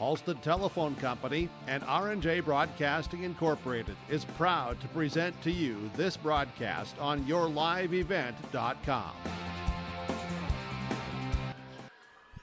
Halstead Telephone Company and R&J Broadcasting Incorporated is proud to present to you this broadcast on yourliveevent.com.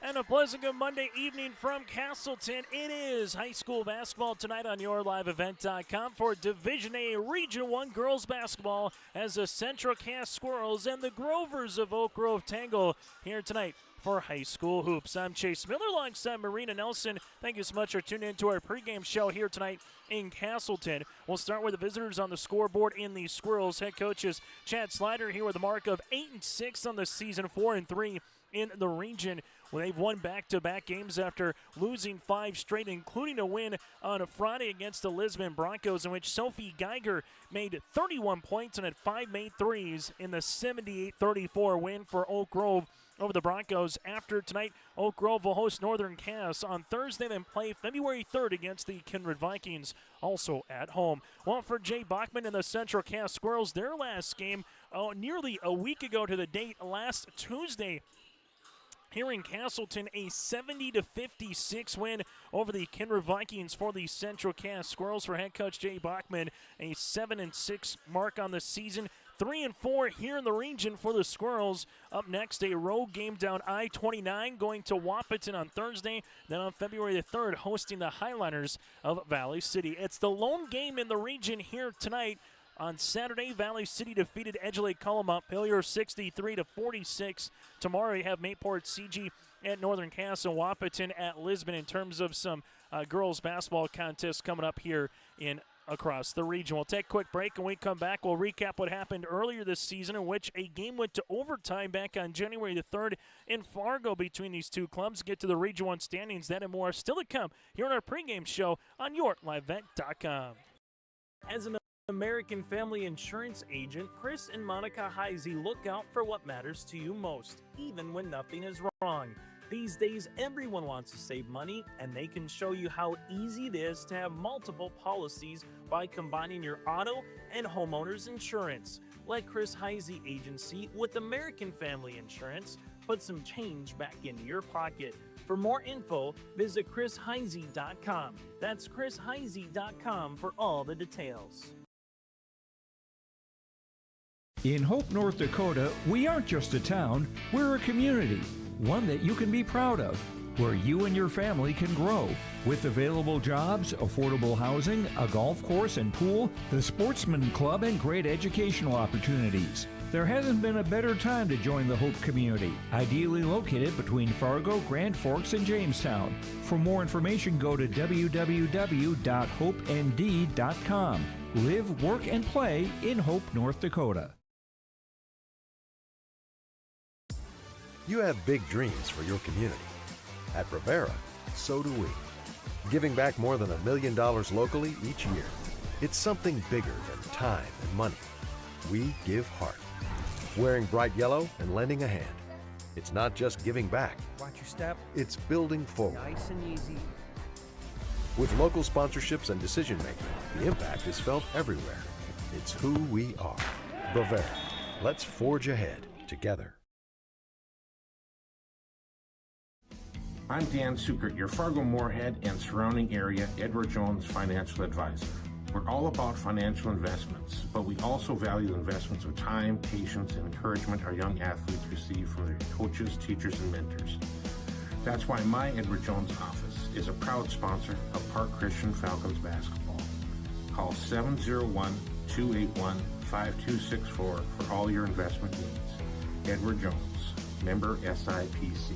And a pleasant good Monday evening from Castleton. It is high school basketball tonight on yourliveevent.com for Division A Region 1 girls basketball as the Central Cass Squirrels and the Grovers of Oak Grove tangle here tonight for high school hoops. I'm Chase Miller alongside Marina Nelson. Thank you so much for tuning in to our pregame show here tonight in Castleton. We'll start with the visitors on the scoreboard in the Squirrels. Head coaches Chad Slider here with a mark of 8-6 on the season, 4-3 in the region. Well, they've won back-to-back games after losing 5 straight, including a win on a Friday against the Lisbon Broncos, in which Sophie Geiger made 31 points and had 5 made threes in the 78-34 win for Oak Grove over the Broncos. After tonight, Oak Grove will host Northern Cass on Thursday, then play February 3rd against the Kindred Vikings, also at home. Well, for Jay Bachmann and the Central Cass Squirrels, their last game nearly a week ago to the date, last Tuesday, here in Castleton, a 70-56 win over the Kindred Vikings for the Central Cass Squirrels. For head coach Jay Bachmann, a 7-6 mark on the season. 3-4 here in the region for the Squirrels. Up next, a road game down I-29 going to Wahpeton on Thursday. Then on February the 3rd, hosting the Highliners of Valley City. It's the lone game in the region here tonight. On Saturday, Valley City defeated Edgelake Cullum Hillier 63-46. Tomorrow, you have Mayport CG at Northern Cass and Wahpeton at Lisbon in terms of some girls basketball contests coming up here across the region. We'll take a quick break, and when we come back, we'll recap what happened earlier this season, in which a game went to overtime back on January the 3rd in Fargo between these two clubs. Get to the Region 1 standings, that and more still to come here on our pregame show on yourliveevent.com. As an American Family Insurance agent, Chris and Monica Heisey look out for what matters to you most, even when nothing is wrong. These days, everyone wants to save money, and they can show you how easy it is to have multiple policies by combining your auto and homeowner's insurance. Let Chris Heisey Agency with American Family Insurance put some change back into your pocket. For more info, visit chrisheisey.com. That's chrisheisey.com for all the details. In Hope, North Dakota, we aren't just a town, we're a community, one that you can be proud of, where you and your family can grow. With available jobs, affordable housing, a golf course and pool, the Sportsman Club, and great educational opportunities. There hasn't been a better time to join the Hope community, ideally located between Fargo, Grand Forks, and Jamestown. For more information, go to www.hopend.com. Live, work, and play in Hope, North Dakota. You have big dreams for your community. At Rivera, so do we. Giving back more than $1 million locally each year. It's something bigger than time and money. We give heart. Wearing bright yellow and lending a hand. It's not just giving back. Watch your step. It's building forward. Nice and easy. With local sponsorships and decision making, the impact is felt everywhere. It's who we are. Bavera. Let's forge ahead together. I'm Dan Sukert, your Fargo-Moorhead and surrounding area Edward Jones financial advisor. We're all about financial investments, but we also value investments of time, patience, and encouragement our young athletes receive from their coaches, teachers, and mentors. That's why my Edward Jones office is a proud sponsor of Park Christian Falcons basketball. Call 701-281-5264 for all your investment needs. Edward Jones, member SIPC.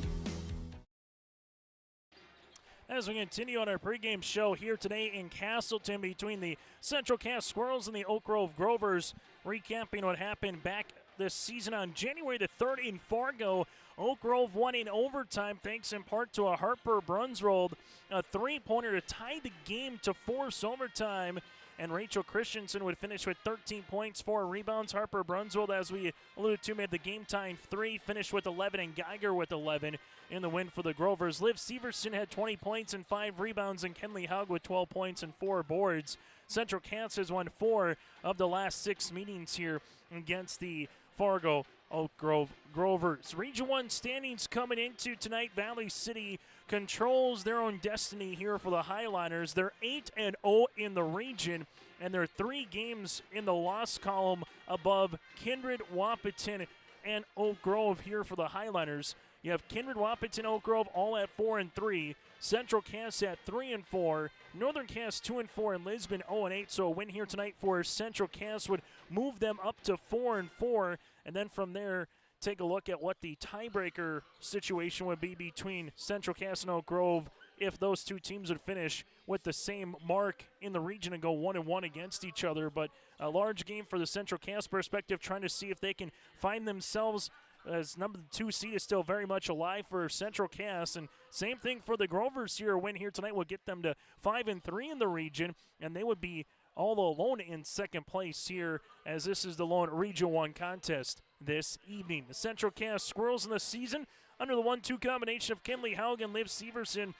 As we continue on our pregame show here today in Castleton between the Central Cass Squirrels and the Oak Grove Grovers, recapping what happened back this season on January the 3rd in Fargo. Oak Grove won in overtime thanks in part to a Harper Brunsrold, a three-pointer to tie the game to force overtime. And Rachel Christensen would finish with 13 points, 4 rebounds. Harper Brunswold, as we alluded to, made the game-tying 3, finished with 11, and Geiger with 11 in the win for the Grovers. Liv Severson had 20 points and 5 rebounds, and Kenley Hogg with 12 points and 4 boards. Central Cass has won 4 of the last 6 meetings here against the Fargo Oak Grove Grovers. Region 1 standings coming into tonight. Valley City controls their own destiny here for the Highliners. They're 8-0 in the region, and they're 3 games in the loss column above Kindred, Wahpeton, and Oak Grove here for the Highliners. You have Kindred, Wahpeton, Oak Grove all at 4-3. Central Cass at 3-4. Northern Cass 2-4, and Lisbon 0-8. So a win here tonight for Central Cass would move them up to 4-4. And then from there, take a look at what the tiebreaker situation would be between Central Cass and Oak Grove if those two teams would finish with the same mark in the region and go 1-1 against each other. But a large game for the Central Cass perspective, trying to see if they can find themselves as number 2 seed is still very much alive for Central Cass. And same thing for the Grovers here. A win here tonight will get them to 5-3 in the region, and they would be all alone in second place here, as this is the lone Region 1 contest this evening. The Central Cass Squirrels in the season under the 1-2 combination of Kinley Haug and Liv Severson,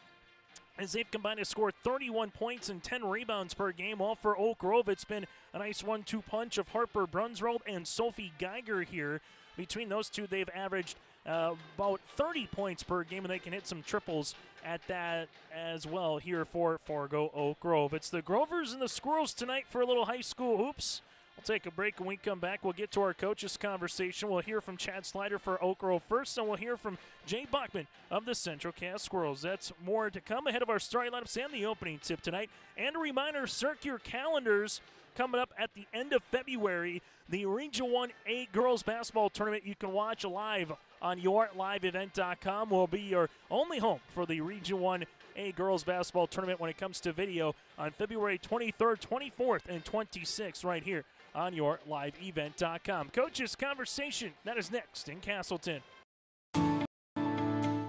as they've combined to score 31 points and 10 rebounds per game. While for Oak Grove, it's been a nice 1-2 punch of Harper Brunsrold and Sophie Geiger here. Between those two, they've averaged about 30 points per game, and they can hit some triples at that as well here for Fargo Oak Grove. It's the Grovers and the Squirrels tonight for a little high school hoops. We'll take a break. When we come back, we'll get to our coaches' conversation. We'll hear from Chad Slider for Oak Grove first, and we'll hear from Jay Bachmann of the Central Cass Squirrels. That's more to come ahead of our starting lineups and the opening tip tonight. And a reminder, circle your calendars. Coming up at the end of February, the Region 1A Girls Basketball Tournament you can watch live on yourliveevent.com will be your only home for the Region 1A Girls Basketball Tournament when it comes to video on February 23rd, 24th, and 26th right here on yourliveevent.com. Coaches Conversation, that is next in Castleton.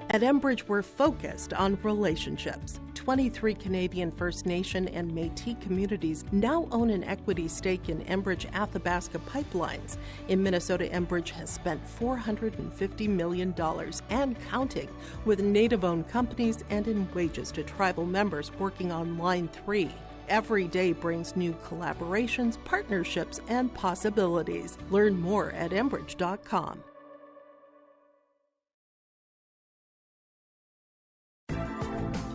At Enbridge, we're focused on relationships. 23 Canadian First Nation and Métis communities now own an equity stake in Enbridge Athabasca Pipelines. In Minnesota, Enbridge has spent $450 million and counting, with Native-owned companies and in wages to tribal members working on Line 3. Every day brings new collaborations, partnerships, and possibilities. Learn more at Enbridge.com.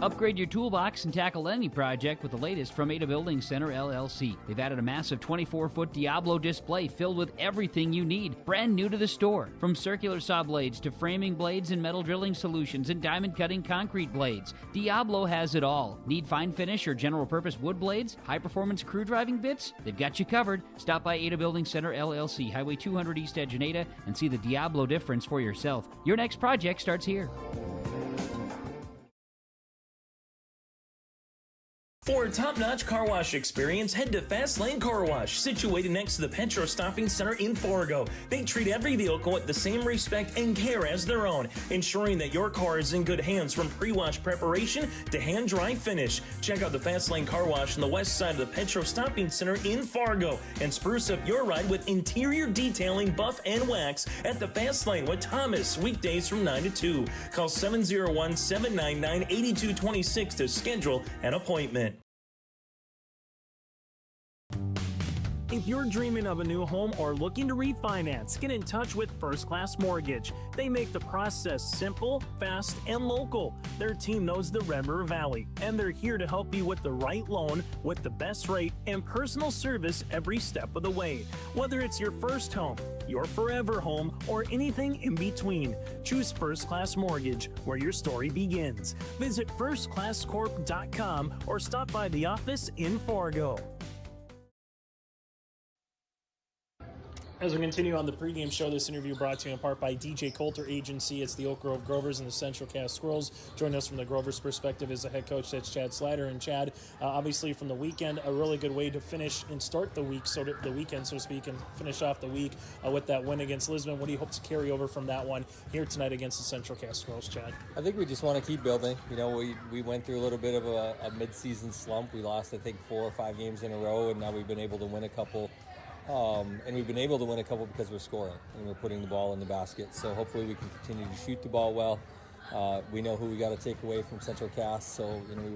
Upgrade your toolbox and tackle any project with the latest from Ada Building Center, LLC. They've added a massive 24-foot Diablo display filled with everything you need, brand new to the store. From circular saw blades to framing blades and metal drilling solutions and diamond cutting concrete blades, Diablo has it all. Need fine finish or general purpose wood blades? High-performance crew driving bits? They've got you covered. Stop by Ada Building Center, LLC, Highway 200 East Edge in Ada, and see the Diablo difference for yourself. Your next project starts here. For a top-notch car wash experience, head to Fast Lane Car Wash, situated next to the Petro Stopping Center in Fargo. They treat every vehicle with the same respect and care as their own, ensuring that your car is in good hands from pre-wash preparation to hand-dry finish. Check out the Fast Lane Car Wash on the west side of the Petro Stopping Center in Fargo and spruce up your ride with interior detailing, buff, and wax at the Fast Lane with Thomas, weekdays from 9 to 2. Call 701-799-8226 to schedule an appointment. If you're dreaming of a new home or looking to refinance, get in touch with First Class Mortgage. They make the process simple, fast, and local. Their team knows the Red River Valley, and they're here to help you with the right loan, with the best rate, and personal service every step of the way. Whether it's your first home, your forever home, or anything in between, choose First Class Mortgage, where your story begins. Visit firstclasscorp.com or stop by the office in Fargo. As we continue on the pregame show, this interview brought to you in part by DJ Coulter Agency. It's the Oak Grove Grovers and the Central Cass Squirrels. Joining us from the Grovers' perspective is the head coach, that's Chad Slider. And Chad, obviously from the weekend, a really good way to finish and start the week, the weekend, so to speak, and finish off the week with that win against Lisbon. What do you hope to carry over from that one here tonight against the Central Cass Squirrels, Chad? I think we just want to keep building. You know, we went through a little bit of a mid-season slump. We lost, I think, 4 or 5 games in a row, and now we've been able to win a couple. And we've been able to win a couple because we're scoring and we're putting the ball in the basket. So hopefully we can continue to shoot the ball well. We know who we got to take away from Central Cass, so you know we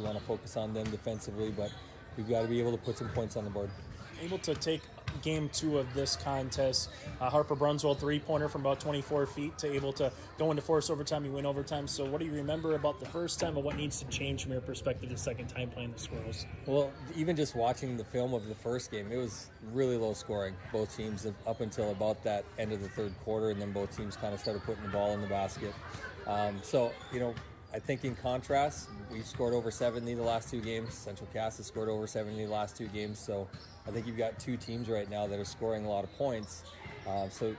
want to focus on them defensively, but we've got to be able to put some points on the board. Able to take game 2 of this contest. Harper Brunswell 3-pointer from about 24 feet to able to go into force overtime. You win overtime. So what do you remember about the first time and what needs to change from your perspective the second time playing the Squirrels? Well, even just watching the film of the first game, it was really low scoring. Both teams up until about that end of the third quarter, and then both teams kind of started putting the ball in the basket. So, I think in contrast, we've scored over 70 the last 2 games. Central Cass has scored over 70 the last 2 games. So I think you've got 2 teams right now that are scoring a lot of points. So,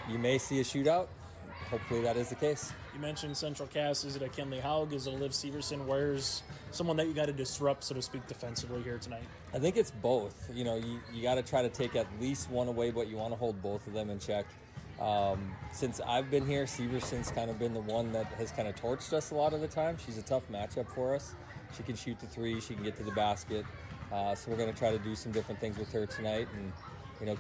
you may see a shootout. Hopefully that is the case. You mentioned Central Cass. Is it a Kinley Haug? Is it a Liv Severson? Where's someone that you got to disrupt, so to speak, defensively here tonight? I think it's both. You got to try to take at least one away, but you want to hold both of them in check. Since I've been here, Severson's kind of been the one that has kind of torched us a lot of the time. She's a tough matchup for us. She can shoot the 3, she can get to the basket. So we're going to try to do some different things with her tonight and,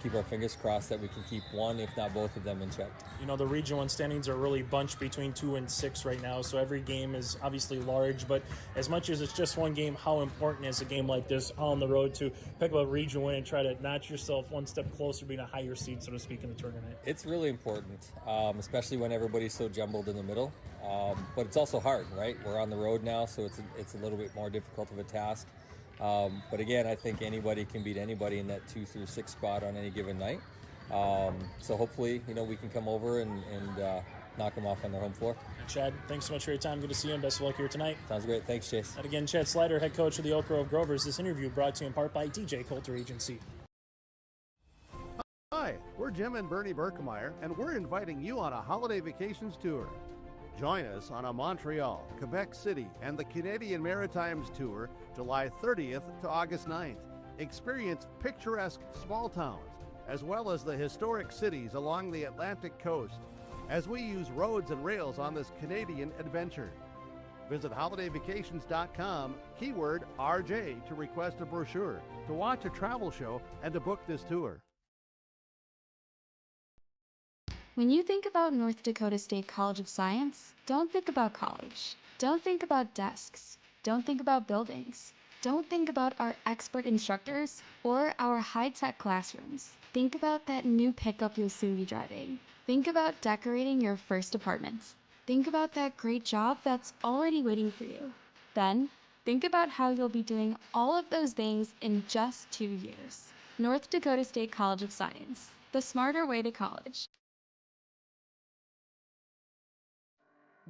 keep our fingers crossed that we can keep one, if not both of them in check. The Region 1 standings are really bunched between 2 and 6 right now, so every game is obviously large, but as much as it's just one game, how important is a game like this on the road to pick up a region win and try to notch yourself one step closer to being a higher seed, so to speak, in the tournament? It's really important, especially when everybody's so jumbled in the middle, but it's also hard, right? We're on the road now, so it's a little bit more difficult of a task. But again, I think anybody can beat anybody in that 2 through 6 spot on any given night. So hopefully, we can come over and knock them off on their home floor. Chad, thanks so much for your time. Good to see you, and best of luck here tonight. Sounds great. Thanks, Chase. And again, Chad Slider, head coach of the Oak Grove Grovers. This interview brought to you in part by DJ Coulter Agency. Hi, we're Jim and Bernie Berkemeyer, and we're inviting you on a holiday vacations tour. Join us on a Montreal, Quebec City, and the Canadian Maritimes tour, July 30th to August 9th. Experience picturesque small towns, as well as the historic cities along the Atlantic coast, as we use roads and rails on this Canadian adventure. Visit holidayvacations.com, keyword RJ, to request a brochure, to watch a travel show, and to book this tour. When you think about North Dakota State College of Science, don't think about college. Don't think about desks. Don't think about buildings. Don't think about our expert instructors or our high-tech classrooms. Think about that new pickup you'll soon be driving. Think about decorating your first apartments. Think about that great job that's already waiting for you. Then, think about how you'll be doing all of those things in just 2 years. North Dakota State College of Science, the smarter way to college.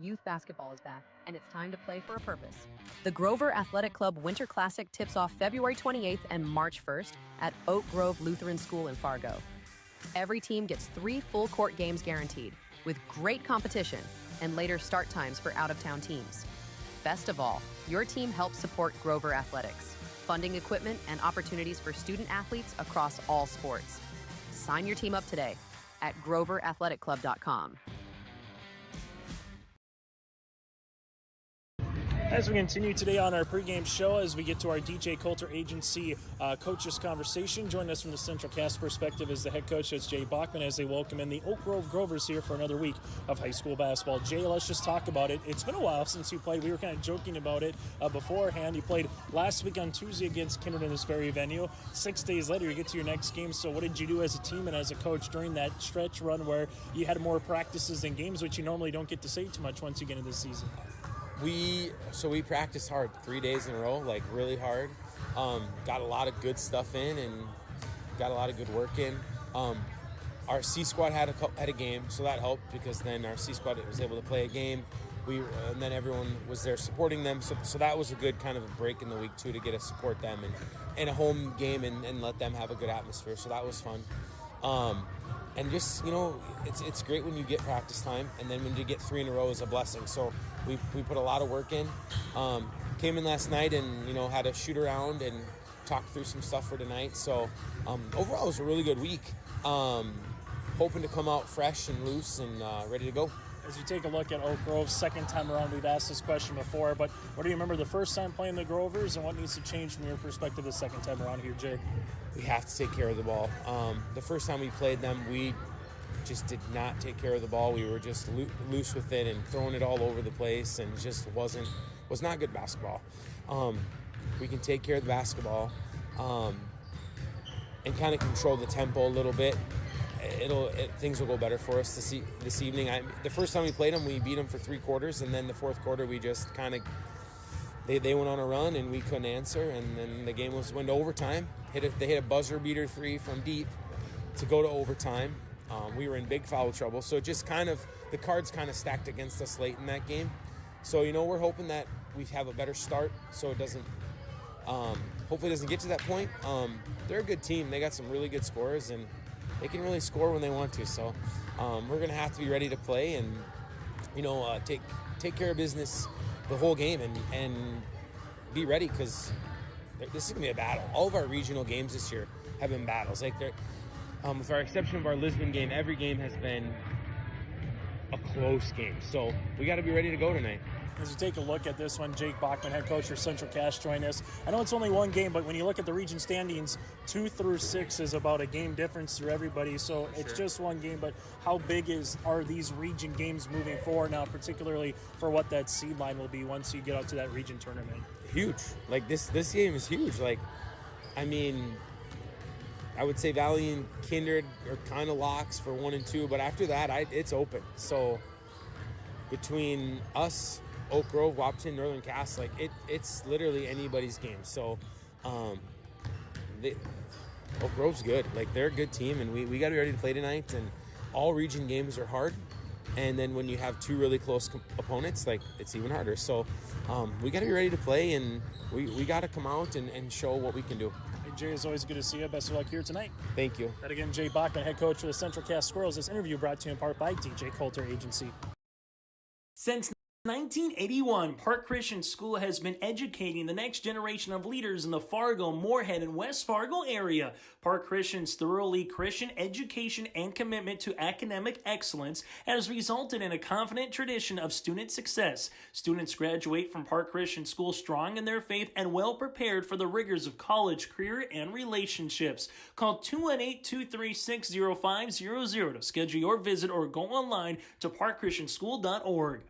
Youth basketball is back, and it's time to play for a purpose. The Grover Athletic Club Winter Classic tips off February 28th and March 1st at Oak Grove Lutheran School in Fargo. Every team gets 3 full-court games guaranteed, with great competition and later start times for out-of-town teams. Best of all, your team helps support Grover Athletics, funding equipment and opportunities for student-athletes across all sports. Sign your team up today at groverathletic.club.com. As we continue today on our pregame show, as we get to our DJ Coulter Agency coaches conversation, joining us from the Central Cass perspective is the head coach, that's Jay Bachmann, as they welcome in the Oak Grove Grovers here for another week of high school basketball. Jay, let's just talk about it. It's been a while since you played. We were kind of joking about it beforehand. You played last week on Tuesday against Kindred in this very venue. 6 days later, you get to your next game. So what did you do as a team and as a coach during that stretch run where you had more practices than games, which you normally don't get to say too much once you get into the season? We practiced hard 3 days in a row, like really hard. Got a lot of good stuff in and got a lot of good work in. Our C squad had a game, so that helped because then our C squad was able to play a game. And then everyone was there supporting them, so that was a good kind of a break in the week too, to get to support them and a home game and let them have a good atmosphere. So that was fun. And just, it's great when you get practice time, and then when you get 3 in a row is a blessing. So we put a lot of work in. Came in last night and, had a shoot around and talk through some stuff for tonight. So overall, it was a really good week. Hoping to come out fresh and loose and ready to go. As you take a look at Oak Grove, second time around, we've asked this question before, but what do you remember the first time playing the Grovers, and what needs to change from your perspective the second time around here, Jay? We have to take care of the ball. The first time we played them, we just did not take care of the ball. We were just loose with it and throwing it all over the place, and just was not good basketball. We can take care of the basketball. and kind of control the tempo a little bit, things will go better for us this evening. The first time we played them, we beat them for 3 quarters, and then the fourth quarter we just kind of they went on a run and we couldn't answer, and then the game went to overtime. They hit a buzzer beater 3 from deep to go to overtime. We were in big foul trouble, so just kind of the cards kind of stacked against us late in that game. So we're hoping that we have a better start, so it doesn't. Hopefully, it doesn't get to that point. They're a good team. They got some really good scorers, and they can really score when they want to. So we're going to have to be ready to play and, take care of business the whole game and be ready, because this is going to be a battle. All of our regional games this year have been battles. Like with our exception of our Lisbon game, every game has been a close game. So we got to be ready to go tonight. As you take a look at this one, Jake Bachmann, head coach for Central Cass, joined us. I know it's only one game, but when you look at the region standings, 2 through 6 is about a game difference through everybody. So it's just one game, but how big are these region games moving forward now, particularly for what that seed line will be once you get out to that region tournament? Huge. Like this game is huge. Like, I would say Valley and Kindred are kind of locks for 1 and 2, but after that, it's open. So between us, Oak Grove, Wapton, Northern Cass, it's literally anybody's game. So Oak Grove's good. Like, they're a good team, and we got to be ready to play tonight. And all region games are hard. And then when you have 2 really close opponents, it's even harder. So we got to be ready to play, and we got to come out and show what we can do. Hey, Jay, it's always good to see you. Best of luck here tonight. Thank you. And again, Jay Bachmann, head coach for the Central Cass Squirrels. This interview brought to you in part by DJ Coulter Agency. Since 1981, Park Christian School has been educating the next generation of leaders in the Fargo, Moorhead, and West Fargo area. Park Christian's thoroughly Christian education and commitment to academic excellence has resulted in a confident tradition of student success. Students graduate from Park Christian School strong in their faith and well prepared for the rigors of college, career, and relationships. Call 218-236-0500 to schedule your visit or go online to parkchristianschool.org.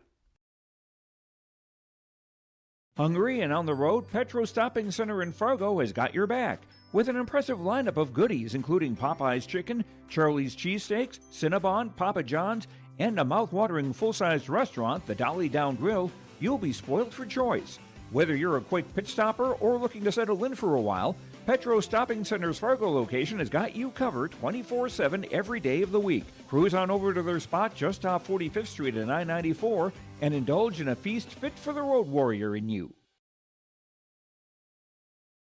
Hungry and on the road, Petro Stopping Center in Fargo has got your back with an impressive lineup of goodies including Popeye's Chicken, Charlie's Cheesesteaks, Cinnabon, Papa John's, and a mouth-watering full-sized restaurant, the Dolly Down Grill. You'll be spoiled for choice. Whether you're a quick pit stopper or looking to settle in for a while, Petro Stopping Center's Fargo location has got you covered 24/7 every day of the week. Cruise on over to their spot just off 45th Street and I-94 and indulge in a feast fit for the road warrior in you.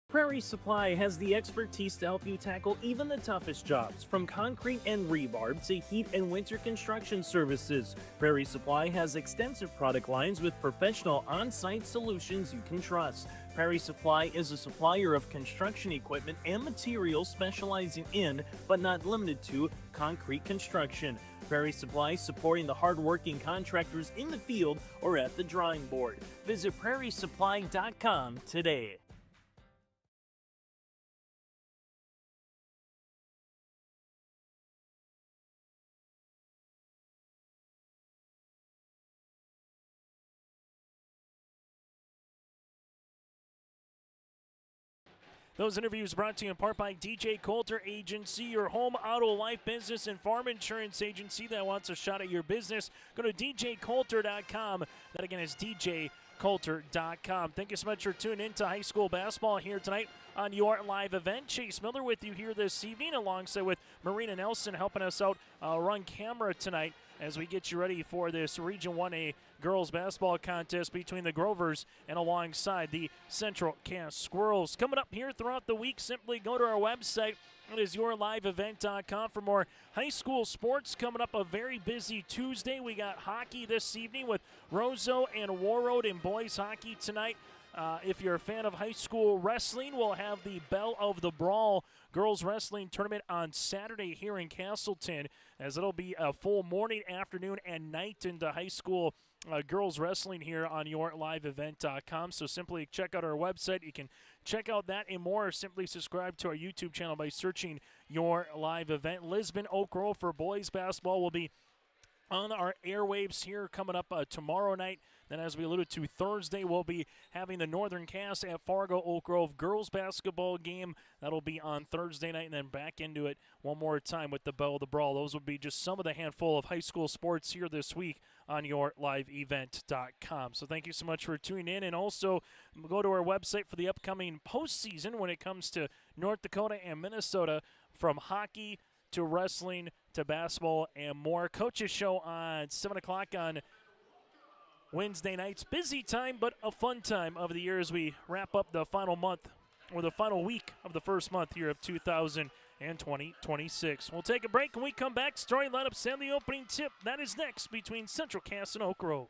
Prairie Supply has the expertise to help you tackle even the toughest jobs, from concrete and rebar to heat and winter construction services. Prairie Supply has extensive product lines with professional on-site solutions you can trust. Prairie Supply is a supplier of construction equipment and materials specializing in, but not limited to, concrete construction. Prairie Supply supporting the hard-working contractors in the field or at the drawing board. Visit prairiesupply.com today. Those interviews brought to you in part by DJ Coulter Agency, your home, auto, life, business, and farm insurance agency that wants a shot at your business. Go to djcoulter.com. That again is djcoulter.com. Thank you so much for tuning in to high school basketball here tonight on your live event. Chase Miller with you here this evening, alongside with Marina Nelson helping us out run camera tonight as we get you ready for this Region 1A girls basketball contest between the Grovers and alongside the Central Cass Squirrels. Coming up here throughout the week, simply go to our website. It is yourliveevent.com for more high school sports. Coming up a very busy Tuesday. We got hockey this evening with Roseau and Warroad in boys hockey tonight. If you're a fan of high school wrestling, we'll have the Belle of the Brawl girls wrestling tournament on Saturday here in Castleton, as it'll be a full morning, afternoon, and night into high school girls wrestling here on yourliveevent.com. So simply check out our website. You can check out that and more, or simply subscribe to our YouTube channel by searching Your Live Event. Lisbon Oak Grove for boys basketball will be on our airwaves here coming up tomorrow night. Then, as we alluded to, Thursday we'll be having the Northern Cast at Fargo Oak Grove girls basketball game. That'll be on Thursday night, and then back into it one more time with the Bell of the Brawl. Those would be just some of the handful of high school sports here this week on yourliveevent.com. So thank you so much for tuning in, and also go to our website for the upcoming postseason when it comes to North Dakota and Minnesota, from hockey to wrestling to basketball and more. Coach's show on 7 o'clock on Wednesday nights. Busy time, but a fun time of the year as we wrap up the final month, or the final week of the first month here of 2026. We'll take a break. When we come back, starting lineups and the opening tip. That is next between Central Cass and Oak Grove.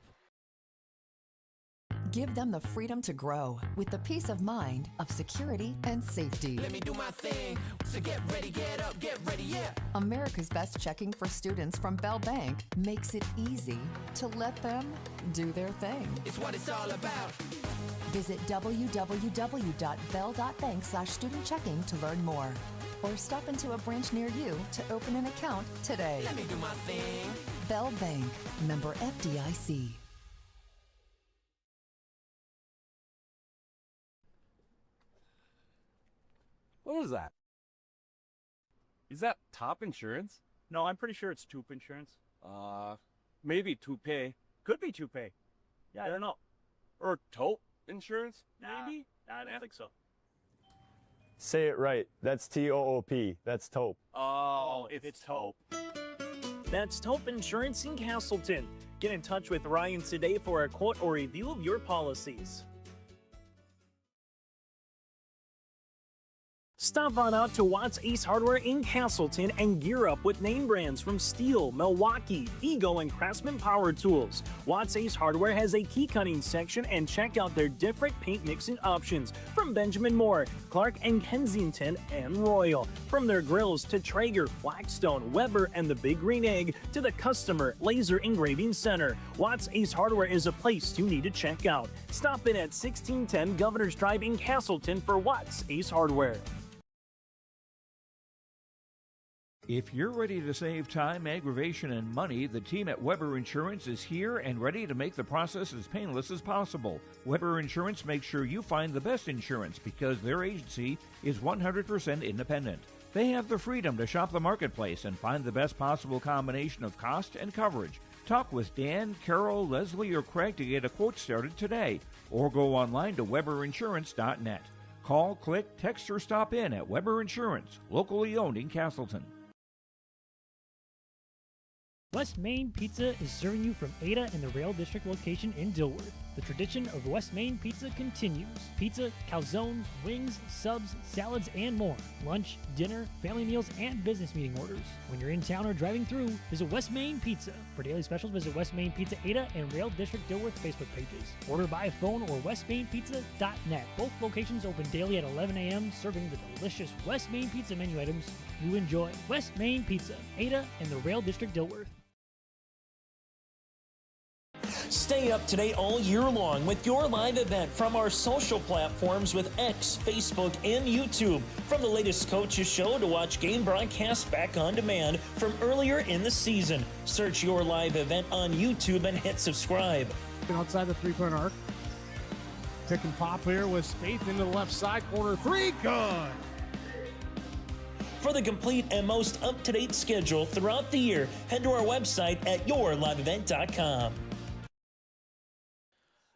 Give them the freedom to grow with the peace of mind of security and safety. Let me do my thing. So get ready, get up, get ready, yeah. America's Best Checking for students from Bell Bank makes it easy to let them do their thing. It's what it's all about. Visit www.bell.bank/student-checking to learn more. Or stop into a branch near you to open an account today. Let me do my thing. Bell Bank, member FDIC. What was that? Is that top insurance? No, I'm pretty sure it's Toop Insurance. Maybe Toupee. Could be Toupee. Yeah, I don't know. Or Taupe Insurance, maybe? I don't think so. Say it right. That's T-O-O-P. That's Taupe. Oh, it's Taupe. That's Taupe Insurance in Castleton. Get in touch with Ryan today for a quote or review of your policies. Stop on out to Watts Ace Hardware in Castleton and gear up with name brands from Steel, Milwaukee, Ego, and Craftsman Power Tools. Watts Ace Hardware has a key cutting section, and check out their different paint mixing options from Benjamin Moore, Clark and Kensington, and Royal. From their grills to Traeger, Blackstone, Weber, and the Big Green Egg to the Customer Laser Engraving Center, Watts Ace Hardware is a place you need to check out. Stop in at 1610 Governor's Drive in Castleton for Watts Ace Hardware. If you're ready to save time, aggravation, and money, the team at Weber Insurance is here and ready to make the process as painless as possible. Weber Insurance makes sure you find the best insurance because their agency is 100% independent. They have the freedom to shop the marketplace and find the best possible combination of cost and coverage. Talk with Dan, Carol, Leslie, or Craig to get a quote started today, or go online to weberinsurance.net. Call, click, text, or stop in at Weber Insurance, locally owned in Castleton. West Main Pizza is serving you from Ada and the Rail District location in Dilworth. The tradition of West Main Pizza continues. Pizza, calzones, wings, subs, salads, and more. Lunch, dinner, family meals, and business meeting orders. When you're in town or driving through, visit West Main Pizza. For daily specials, visit West Main Pizza Ada and Rail District Dilworth Facebook pages. Order by phone or westmainpizza.net. Both locations open daily at 11 a.m., serving the delicious West Main Pizza menu items you enjoy. West Main Pizza, Ada and the Rail District Dilworth. Stay up to date all year long with your live event from our social platforms with X, Facebook, and YouTube. From the latest coaches show to watch game broadcasts back on demand from earlier in the season. Search your live event on YouTube and hit subscribe. Outside the three-point arc. Pick and pop here with Spaeth into the left side corner. Three, good. For the complete and most up-to-date schedule throughout the year, head to our website at yourliveevent.com.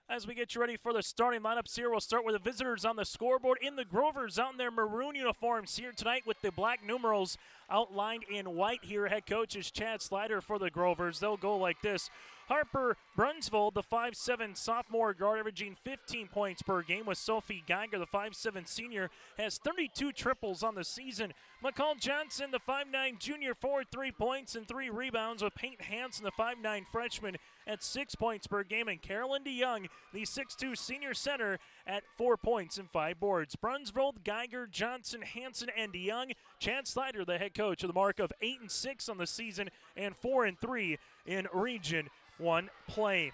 As we get you ready for the starting lineups here, we'll start with the visitors on the scoreboard. In the Grovers out in their maroon uniforms here tonight with the black numerals outlined in white here. Head coach is Chad Slider for the Grovers. They'll go like this. Harper Brunsvold, the 5'7 sophomore guard, averaging 15 points per game, with Sophie Geiger, the 5'7 senior, has 32 triples on the season. McCall Johnson, the 5'9 junior, 3 points and 3 rebounds, with Peyton Hansen, the 5'9 freshman, at 6 points per game, and Carolyn DeYoung, the 6'2 senior center, at 4 points and 5 boards. Brunsvold, Geiger, Johnson, Hansen, and DeYoung. Chad Slider, the head coach, with a mark of 8-6 on the season and 4-3 in Region 1 play.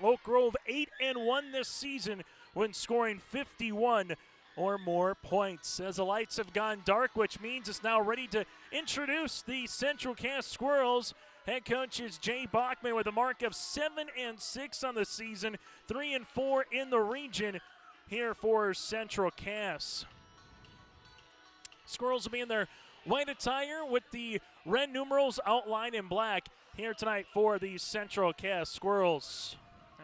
Oak Grove 8-1 this season when scoring 51 or more points. As the lights have gone dark, which means it's now ready to introduce the Central Cass Squirrels Head coach is Jay Bachmann with a mark of 7-6 on the season, 3-4 in the region here for Central Cass. Squirrels will be in their white attire with the red numerals outlined in black here tonight for the Central Cass Squirrels.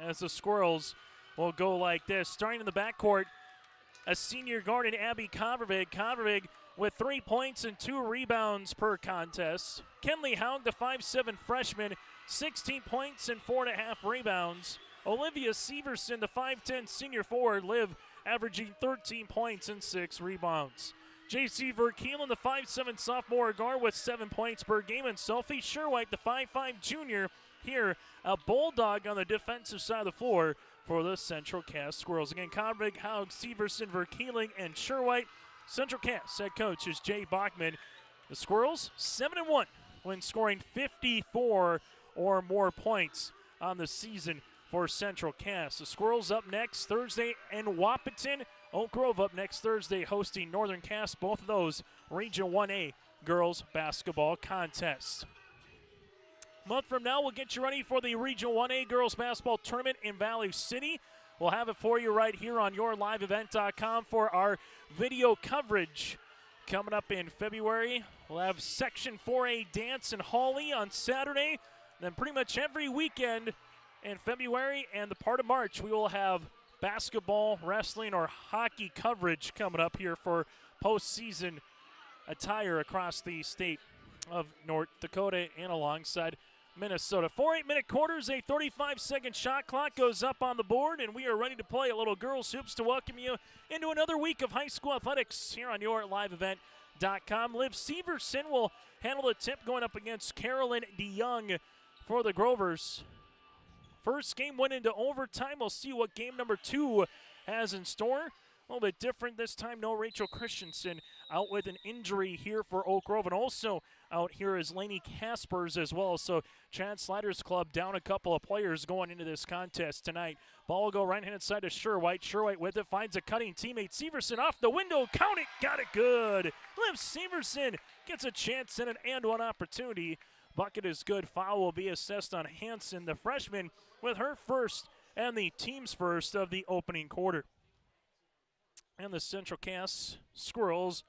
As the Squirrels will go like this. Starting in the backcourt, a senior guard in Abby Convervig. Convervig with 3 points and 2 rebounds per contest. Kenley Haug, the 5'7 freshman, 16 points and 4.5 rebounds. Olivia Severson, the 5'10 senior forward, Liv, averaging 13 points and 6 rebounds. J.C. Verkeelen, the 5'7 sophomore guard with 7 points per game. And Sophie Sherwhite, the 5'5 junior, here a bulldog on the defensive side of the floor for the Central Cass Squirrels. Again, Convig, Haug, Severson, Verkeelen, and Sherwhite. Central Cass head coach is Jay Bachmann. The Squirrels 7-1 when scoring 54 or more points on the season for Central Cass. The Squirrels up next Thursday in Wahpeton. Oak Grove up next Thursday hosting Northern Cass. Both of those Region 1A girls basketball contests. A month from now, we'll get you ready for the Region 1A girls basketball tournament in Valley City. We'll have it for you right here on yourliveevent.com for our video coverage. Coming up in February, we'll have Section 4A dance in Hawley on Saturday. Then pretty much every weekend in February and the part of March, we will have basketball, wrestling, or hockey coverage coming up here for postseason attire across the state of North Dakota and alongside Minnesota. 4 8-minute quarters, a 35-second shot clock goes up on the board, and we are ready to play a little girls hoops to welcome you into another week of high school athletics here on yourliveevent.com. Liv Severson will handle the tip going up against Carolyn DeYoung for the Grovers. First game went into overtime. We'll see what game number 2 has in store. A little bit different this time. No Rachel Christensen out with an injury here for Oak Grove. And also out here is Lainey Caspers as well. So Chad Sliders Club down a couple of players going into this contest tonight. Ball will go right-handed side to Sherwhite. Sherwhite with it, finds a cutting teammate. Severson off the window. Count it. Got it good. Liv Severson gets a chance and an and-one opportunity. Bucket is good. Foul will be assessed on Hansen, the freshman, with her first and the team's first of the opening quarter. And the Central Cass Squirrels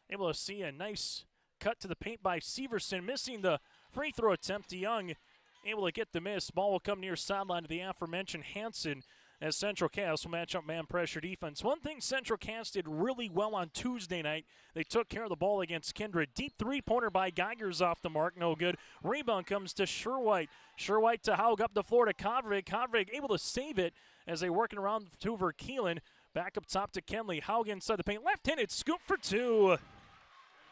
able to see a nice cut to the paint by Severson, missing the free throw attempt. DeYoung able to get the miss. Ball will come near sideline to the aforementioned Hansen as Central Cass will match up man pressure defense. One thing Central Cass did really well on Tuesday night, they took care of the ball against Kindred. Deep three-pointer by Geiger's off the mark, no good. Rebound comes to Sherwhite. Sherwhite to Haug up the floor to Convig. Convig able to save it as they working around to Verkeelen. Back up top to Kenley. Haug inside the paint. Left-handed scoop for 2.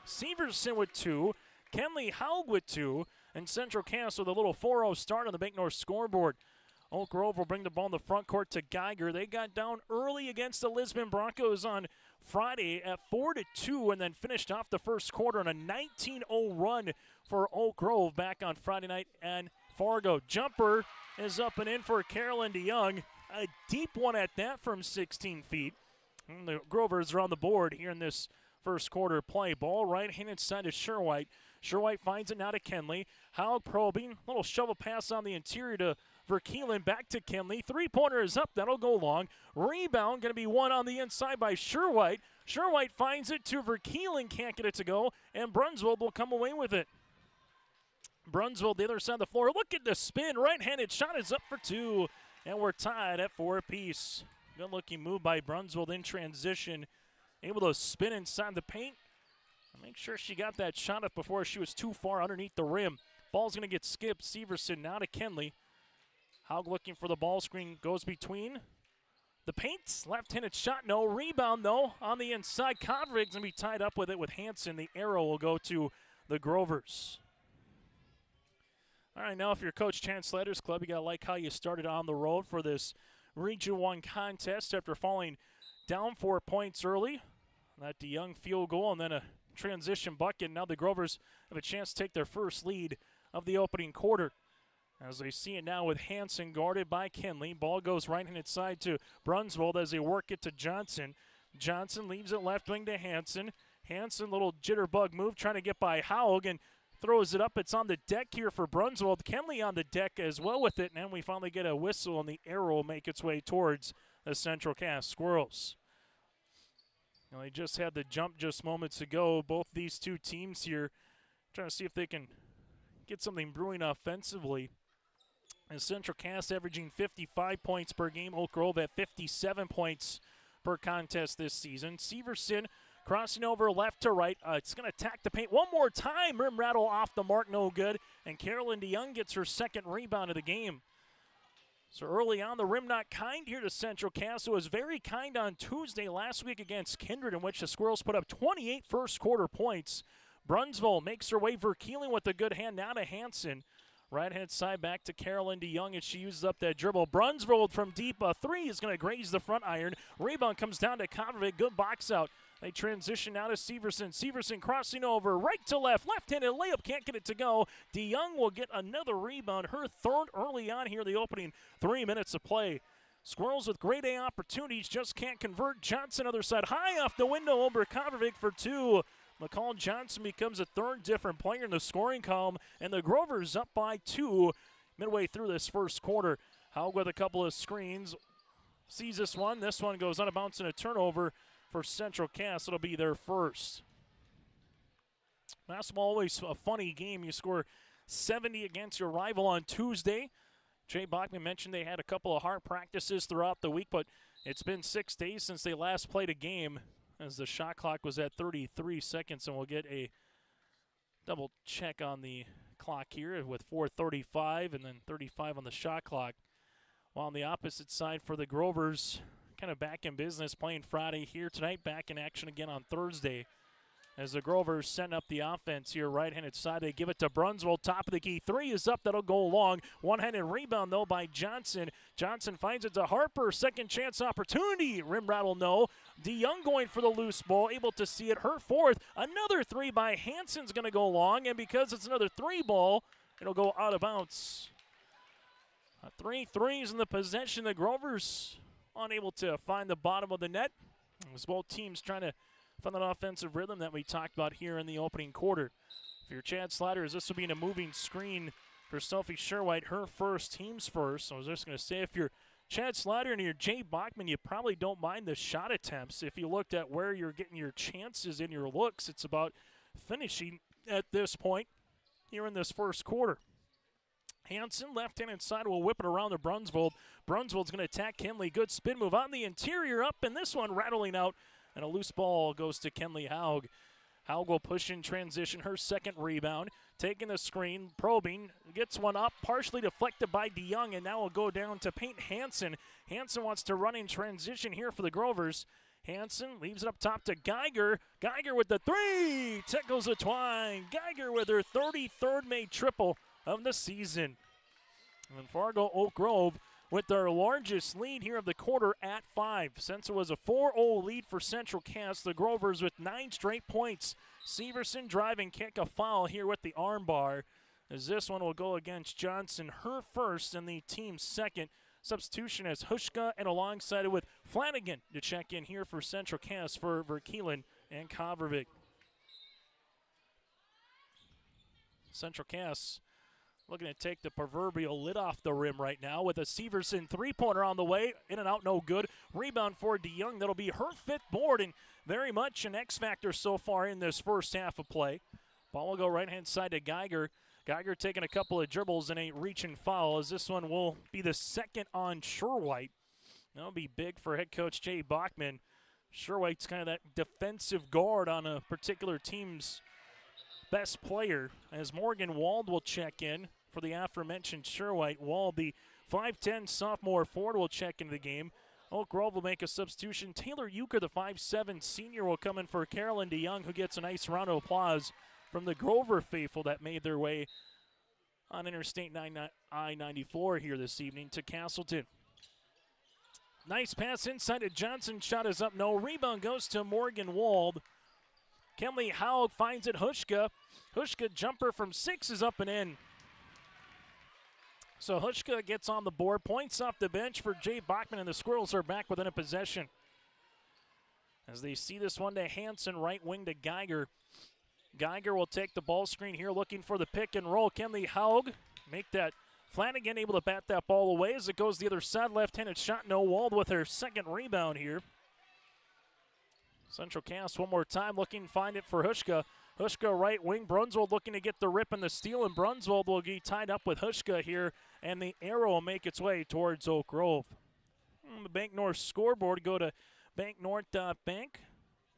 Severson with 2. Kenley Haug with 2. And Central Cass with a little 4-0 start on the Bank North scoreboard. Oak Grove will bring the ball in the front court to Geiger. They got down early against the Lisbon Broncos on Friday at 4-2 and then finished off the first quarter on a 19-0 run for Oak Grove back on Friday night and Fargo. Jumper is up and in for Carolyn DeYoung. A deep one at that from 16 feet. And the Grovers are on the board here in this first quarter play. Ball right-handed side to Sherwhite. Sherwhite finds it now to Kenley. Haug probing. Little shovel pass on the interior to Verkeelen. Back to Kenley. Three-pointer is up. That'll go long. Rebound going to be one on the inside by Sherwhite. Sherwhite finds it to Verkeelen. Can't get it to go. And Brunswick will come away with it. Brunswick, the other side of the floor. Look at the spin. Right-handed shot is up for 2. And we're tied at 4 apiece. Good-looking move by Brunswick in transition. Able to spin inside the paint. Make sure she got that shot up before she was too far underneath the rim. Ball's going to get skipped. Severson now to Kenley. Haug looking for the ball screen. Goes between the paint. Left-handed shot. No. Rebound, though, on the inside. Conrig's going to be tied up with it with Hansen. The arrow will go to the Grovers. All right, now if you're Coach Chad Sliders Club, you got to like how you started on the road for this Region 1 contest after falling down 4 points early. That DeYoung field goal and then a transition bucket. Now the Grovers have a chance to take their first lead of the opening quarter. As they see it now with Hansen guarded by Kenley. Ball goes right-handed side to Brunswick as they work it to Johnson. Johnson leaves it left wing to Hansen. Hansen, little jitterbug move, trying to get by Haug, and throws it up. It's on the deck here for Brunswold. Kenley on the deck as well with it, and then we finally get a whistle, and the arrow will make its way towards the Central Cass Squirrels. Now, they just had the jump just moments ago. Both these two teams here trying to see if they can get something brewing offensively. And Central Cass averaging 55 points per game. Oak Grove at 57 points per contest this season. Severson crossing over left to right. It's going to attack the paint one more time. Rim rattle off the mark, no good. And Carolyn DeYoung gets her second rebound of the game. So early on, the rim not kind here to Central Cass. It was very kind on Tuesday last week against Kindred, in which the Squirrels put up 28 first quarter points. Brunsville makes her way. Verkeeling with a good hand now to Hansen. Right-hand side back to Carolyn DeYoung as she uses up that dribble. Brunsville from deep, a three is going to graze the front iron. Rebound comes down to Kovacic. Good box out. They transition now to Severson. Severson crossing over right to left. Left-handed layup, can't get it to go. DeYoung will get another rebound. Her third early on here, the opening 3 minutes of play. Squirrels with grade A opportunities, just can't convert. Johnson other side, high off the window over Kovacic for two. McCall Johnson becomes a third different player in the scoring column, and the Grovers up by two midway through this first quarter. Haug with a couple of screens. Sees this one. This one goes out of bounds and a turnover for Central Cass. It'll be their first. Basketball always a funny game. You score 70 against your rival on Tuesday. Jay Bachmann mentioned they had a couple of hard practices throughout the week, but it's been 6 days since they last played a game, as the shot clock was at 33 seconds, and we'll get a double check on the clock here with 4:35 and then 35 on the shot clock. While on the opposite side for the Grovers, kind of back in business, playing Friday here tonight, back in action again on Thursday. As the Grovers setting up the offense here, right-handed side, they give it to Brunsville. Top of the key, three is up, that'll go long. One-handed rebound, though, by Johnson. Johnson finds it to Harper, second chance opportunity. Rim rattle, no. DeYoung going for the loose ball, able to see it, her fourth. Another three by Hansen's going to go long, and because it's another three ball, it'll go out of bounds. 3 threes in the possession. The Grovers unable to find the bottom of the net. As both teams trying to find that offensive rhythm that we talked about here in the opening quarter. For your Chad Sliders, this will be in a moving screen for Sophie Sherwhite, her first, team's first. So I was just going to say, if you're Chad Slider and you're Jay Bachmann, you probably don't mind the shot attempts. If you looked at where you're getting your chances in your looks, it's about finishing at this point here in this first quarter. Hansen, left-handed side, will whip it around to Brunsvold. Brunsvold's going to attack Kenley. Good spin move on the interior, up, and this one rattling out. And a loose ball goes to Kenley Haug. Haug will push in transition, her second rebound. Taking the screen, probing, gets one up, partially deflected by DeYoung, and now will go down to paint Hansen. Hansen wants to run in transition here for the Grovers. Hansen leaves it up top to Geiger. Geiger with the three, tickles the twine. Geiger with her 33rd made triple of the season. And Fargo Oak Grove with their largest lead here of the quarter at 5. Since it was a 4-0 lead for Central Cass, the Grovers with 9 straight points. Severson driving kick, a foul here with the arm bar, as this one will go against Johnson, her first and the team's second. Substitution as Hushka, and alongside it with Flanagan to check in here for Central Cass for Verkeelan and Kovacic. Central Cass looking to take the proverbial lid off the rim right now with a Severson three-pointer on the way. In and out, no good. Rebound for DeYoung. That'll be her 5th board, and very much an X-factor so far in this first half of play. Ball will go right-hand side to Geiger. Geiger taking a couple of dribbles and a reach and foul, as this one will be the second on Sherwhite. That'll be big for head coach Jay Bachmann. Sherwhite's kind of that defensive guard on a particular team's best player, as Morgan Wald will check in for the aforementioned Sherwhite. Wald, the 5'10 sophomore forward, will check into the game. Oak Grove will make a substitution. Taylor Euchre, the 5'7 senior, will come in for Carolyn DeYoung, who gets a nice round of applause from the Grover faithful that made their way on Interstate I-94 here this evening to Castleton. Nice pass inside to Johnson. Shot is up, no. Rebound goes to Morgan Wald. Kenley Haug finds it. Hushka. Hushka jumper from 6 is up and in. So Hushka gets on the board. Points off the bench for Jay Bachmann, and the Squirrels are back within a possession. As they see this one to Hansen, right wing to Geiger. Geiger will take the ball screen here, looking for the pick and roll. Kenley Haug make that. Flanagan able to bat that ball away as it goes the other side. Left-handed shot, no. Wald with her second rebound here. Central Cass one more time, looking to find it for Hushka. Hushka right wing. Brunswold looking to get the rip and the steal, and Brunswold will be tied up with Hushka here, and the arrow will make its way towards Oak Grove. The Bank North scoreboard, go to banknorth.bank.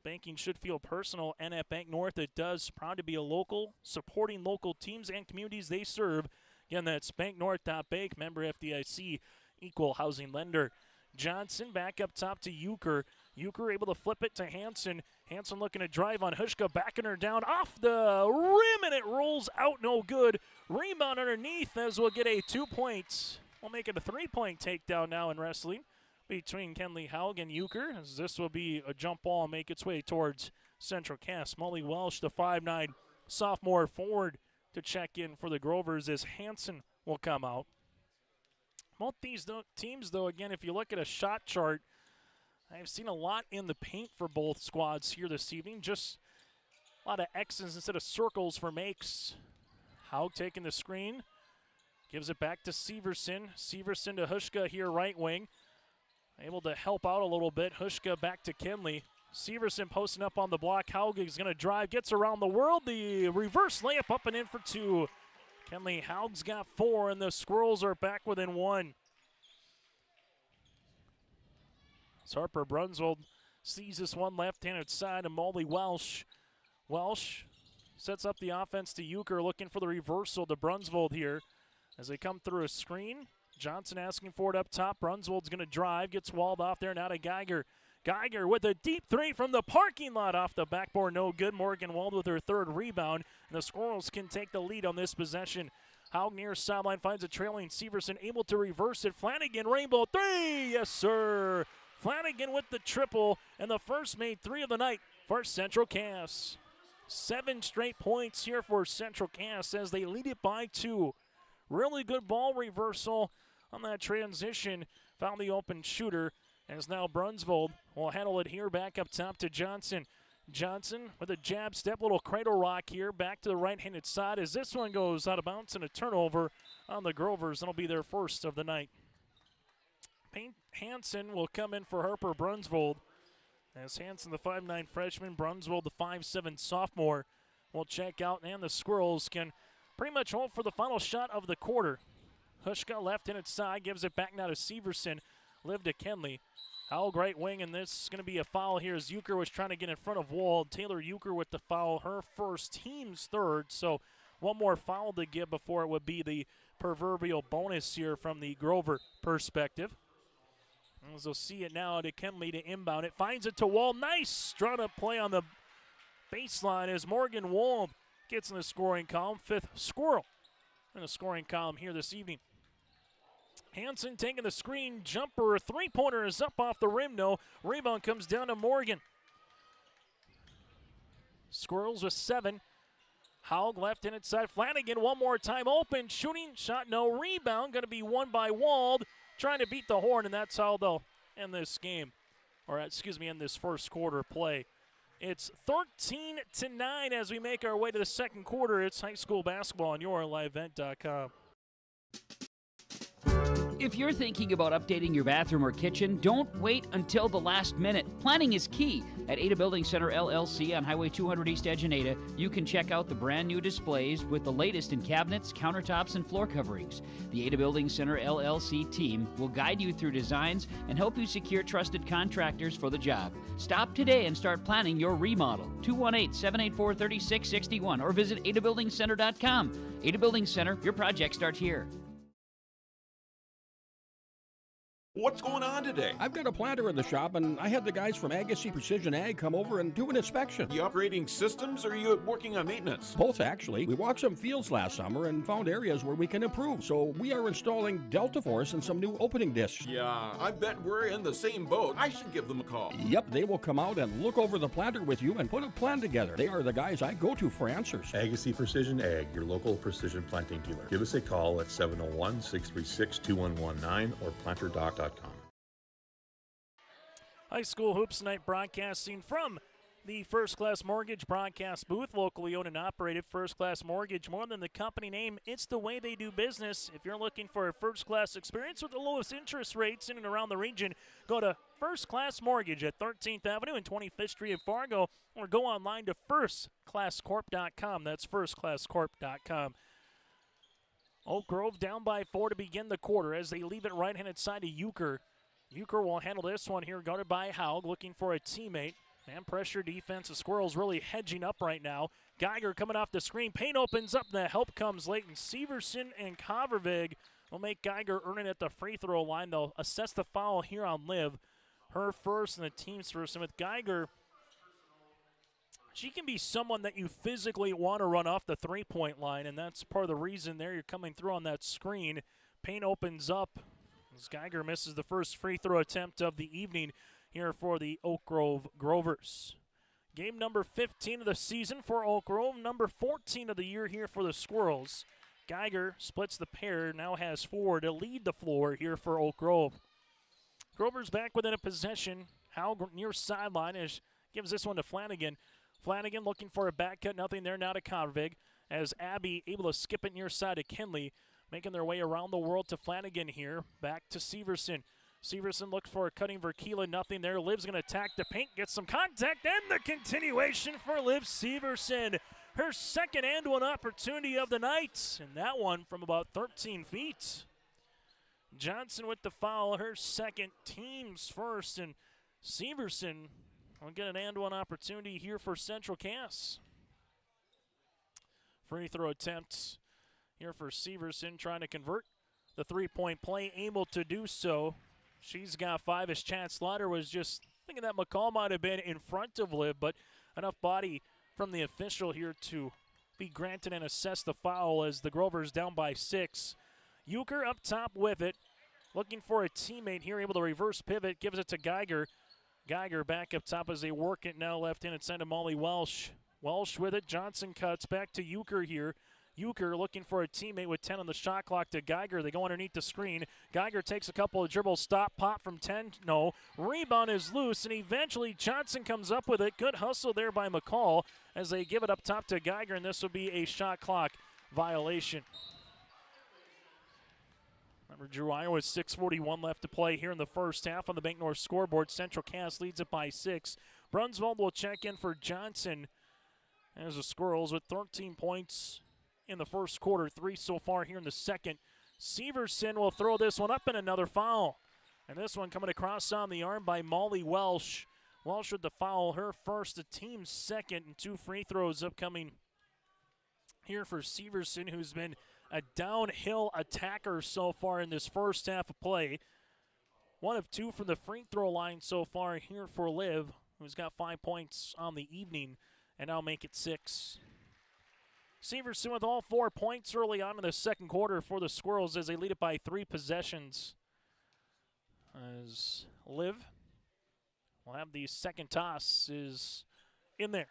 Banking should feel personal, and at Bank North it does. Proud to be a local, supporting local teams and communities they serve. Again, that's banknorth.bank, member FDIC, equal housing lender. Johnson back up top to Euchre. Euchre able to flip it to Hansen. Hansen looking to drive on Hushka, backing her down off the rim, and it rolls out, no good. Rebound underneath as we'll get a 2 points. We'll make it a 3-point takedown now in wrestling between Kenley Haug and Euchre, as this will be a jump ball and make its way towards Central Cass. Molly Welsh, the 5'9" sophomore forward, to check in for the Grovers as Hansen will come out. Both these teams, though, again, if you look at a shot chart, I've seen a lot in the paint for both squads here this evening. Just a lot of X's instead of circles for makes. Haug taking the screen. Gives it back to Severson. Severson to Hushka here, right wing. Able to help out a little bit. Hushka back to Kenley. Severson posting up on the block. Haug is going to drive. Gets around the world. The reverse layup up and in for 2. Kenley Haug's got 4, and the Squirrels are back within 1. So Harper Brunswold sees this one left-handed side, and Molly Welsh. Welsh sets up the offense to Euchre, looking for the reversal to Brunswold here as they come through a screen. Johnson asking for it up top. Brunswold's going to drive, gets walled off there, now to Geiger. Geiger with a deep 3 from the parking lot off the backboard, no good. Morgan Wald with her 3rd rebound, and the Squirrels can take the lead on this possession. Haug near sideline finds a trailing Severson, able to reverse it. Flanagan, rainbow 3, yes sir. Flanagan with the triple, and the first made 3 of the night for Central Cass. 7 straight points here for Central Cass as they lead it by 2. Really good ball reversal on that transition. Found the open shooter, as now Brunswold will handle it here back up top to Johnson. Johnson with a jab step, little cradle rock here, back to the right-handed side as this one goes out of bounds and a turnover on the Grovers. That'll be their first of the night. Hansen will come in for Harper Brunswold, as Hansen, the 5'9" freshman, Brunswold, the 5'7" sophomore, will check out, and the Squirrels can pretty much hold for the final shot of the quarter. Hushka left-handed side, gives it back now to Severson. Live to Kenley. Haug right wing, and this is going to be a foul here as Euchre was trying to get in front of Wald. Taylor Euchre with the foul, her first, team's 3rd. So one more foul to give before it would be the proverbial bonus here from the Grover perspective. As we'll see it now to Kenley to inbound it. Finds it to Wald. Nice drawn up play on the baseline as Morgan Wald gets in the scoring column. 5th Squirrel in the scoring column here this evening. Hansen taking the screen. Jumper. 3-pointer is up off the rim. No. Rebound comes down to Morgan. Squirrels with 7. Haug left-handed side. Flanagan one more time open. Shooting. Shot no. Rebound. Going to be won by Wald. Trying to beat the horn, and that's how they'll end this game. Or, end this first quarter play. It's 13-9 as we make our way to the second quarter. It's high school basketball on YourLiveEvent.com. If you're thinking about updating your bathroom or kitchen, don't wait until the last minute. Planning is key. At Ada Building Center LLC on Highway 200 East Edge in Ada, you can check out the brand new displays with the latest in cabinets, countertops, and floor coverings. The Ada Building Center LLC team will guide you through designs and help you secure trusted contractors for the job. Stop today and start planning your remodel. 218-784-3661 or visit adabuildingcenter.com. Ada Building Center, your project starts here. What's going on today? I've got a planter in the shop, and I had the guys from Agassi Precision Ag come over and do an inspection. You upgrading systems, or are you working on maintenance? Both, actually. We walked some fields last summer and found areas where we can improve. So we are installing Delta Force and some new opening discs. Yeah, I bet we're in the same boat. I should give them a call. Yep, they will come out and look over the planter with you and put a plan together. They are the guys I go to for answers. Agassi Precision Ag, your local precision planting dealer. Give us a call at 701-636-2119 or planterdoc.com. High school hoops night broadcasting from The First Class Mortgage broadcast booth, locally owned and operated. First Class Mortgage, more than the company name, it's the way they do business. If you're looking for a first-class experience with the lowest interest rates in and around the region, go to First Class Mortgage at 13th Avenue and 25th Street in Fargo, or go online to firstclasscorp.com. That's firstclasscorp.com. Oak Grove down by 4 to begin the quarter as they leave it right-handed side to Euchre. Euchre will handle this one here, guarded by Haug, looking for a teammate. Man pressure defense. The Squirrels really hedging up right now. Geiger coming off the screen. Payne opens up. The help comes late. And Severson and Covervig will make Geiger earn it at the free throw line. They'll assess the foul here on Liv. Her first and the team's first. And with Geiger, she can be someone that you physically want to run off the three-point line. And that's part of the reason there you're coming through on that screen. Payne opens up as Geiger misses the first free throw attempt of the evening here for the Oak Grove Grovers. Game number 15 of the season for Oak Grove, number 14 of the year here for the Squirrels. Geiger splits the pair, now has 4 to lead the floor here for Oak Grove. Grovers back within a possession. Howell near sideline as gives this one to Flanagan. Flanagan looking for a back cut, nothing there now to Convig as Abby able to skip it near side to Kinley, making their way around the world to Flanagan here. Back to Severson. Severson looks for a cutting Verkeela, nothing there. Liv's going to attack the paint, get some contact, and the continuation for Liv Severson. Her second and one opportunity of the night, and that one from about 13 feet. Johnson with the foul, her second, team's first, and Severson will get an and one opportunity here for Central Cass. Free throw attempt here for Severson, trying to convert the three-point play, able to do so. She's got 5 as Chad Slaughter was just thinking that McCall might have been in front of Liv, but enough body from the official here to be granted and assess the foul as the Grovers down by 6. Euchre up top with it, looking for a teammate here, able to reverse pivot, gives it to Geiger. Geiger back up top as they work it now left-handed side to Molly Welsh. Welsh with it, Johnson cuts back to Euchre here. Euchre looking for a teammate with 10 on the shot clock to Geiger. They go underneath the screen. Geiger takes a couple of dribbles, stop, pop from 10. No. Rebound is loose, and eventually Johnson comes up with it. Good hustle there by McCall as they give it up top to Geiger, and this will be a shot clock violation. Remember, Drew Iowa with 6:41 left to play here in the first half on the Bank North scoreboard. Central Cass leads it by 6. Brunsvold will check in for Johnson as the Squirrels with 13 points in the first quarter, 3 so far here in the second. Severson will throw this one up and another foul. And this one coming across on the arm by Molly Welsh. Welsh with the foul, her first, the team's second, and 2 free throws upcoming here for Severson, who's been a downhill attacker so far in this first half of play. 1 of 2 from the free throw line so far here for Liv, who's got 5 points on the evening, and now make it 6. Severson with all 4 points early on in the second quarter for the Squirrels as they lead it by 3 possessions. As Liv will have the second toss is in there.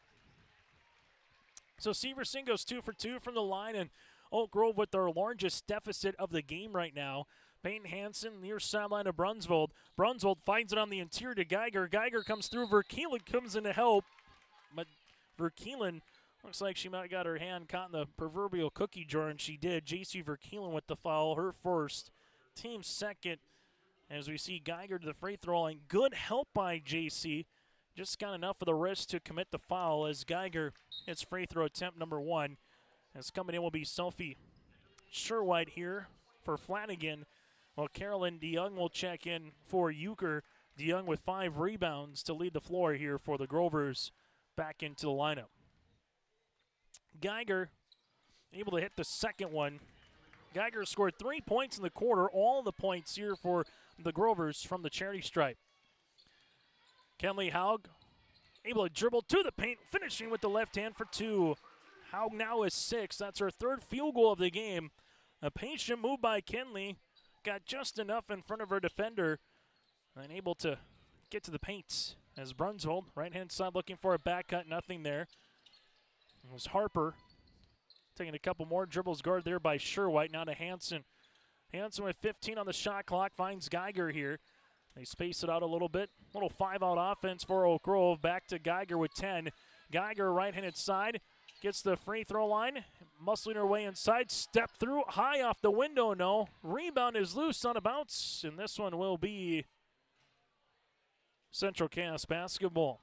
So Severson goes 2 for 2 from the line, and Oak Grove with their largest deficit of the game right now. Peyton Hansen near sideline of Brunsvold. Brunsvold finds it on the interior to Geiger. Geiger comes through. Verkeelen comes in to help, but Verkeelen looks like she might have got her hand caught in the proverbial cookie jar, and she did. J.C. Verkeelen with the foul, her first, team second, as we see Geiger to the free throw line. Good help by J.C. Just got enough of the wrist to commit the foul as Geiger hits free throw attempt number 1. As coming in will be Sophie Sherwhite here for Flanagan. Well, Carolyn DeYoung will check in for Euchre. DeYoung with 5 rebounds to lead the floor here for the Grovers back into the lineup. Geiger able to hit the second one. Geiger scored 3 points in the quarter, all the points here for the Grovers from the charity stripe. Kenley Haug able to dribble to the paint, finishing with the left hand for 2. Haug now is 6. That's her 3rd field goal of the game. A patient move by Kenley. Got just enough in front of her defender and able to get to the paint. As Brunsvold, right-hand side looking for a back cut, nothing there. It was Harper taking a couple more dribbles, guarded there by Sherwhite. Now to Hansen. Hansen with 15 on the shot clock finds Geiger here. They space it out a little bit. Little 5-out offense for Oak Grove. Back to Geiger with 10. Geiger, right-handed side, gets the free throw line. Muscling her way inside. Step through. High off the window, no. Rebound is loose on a bounce. And this one will be Central Cass basketball.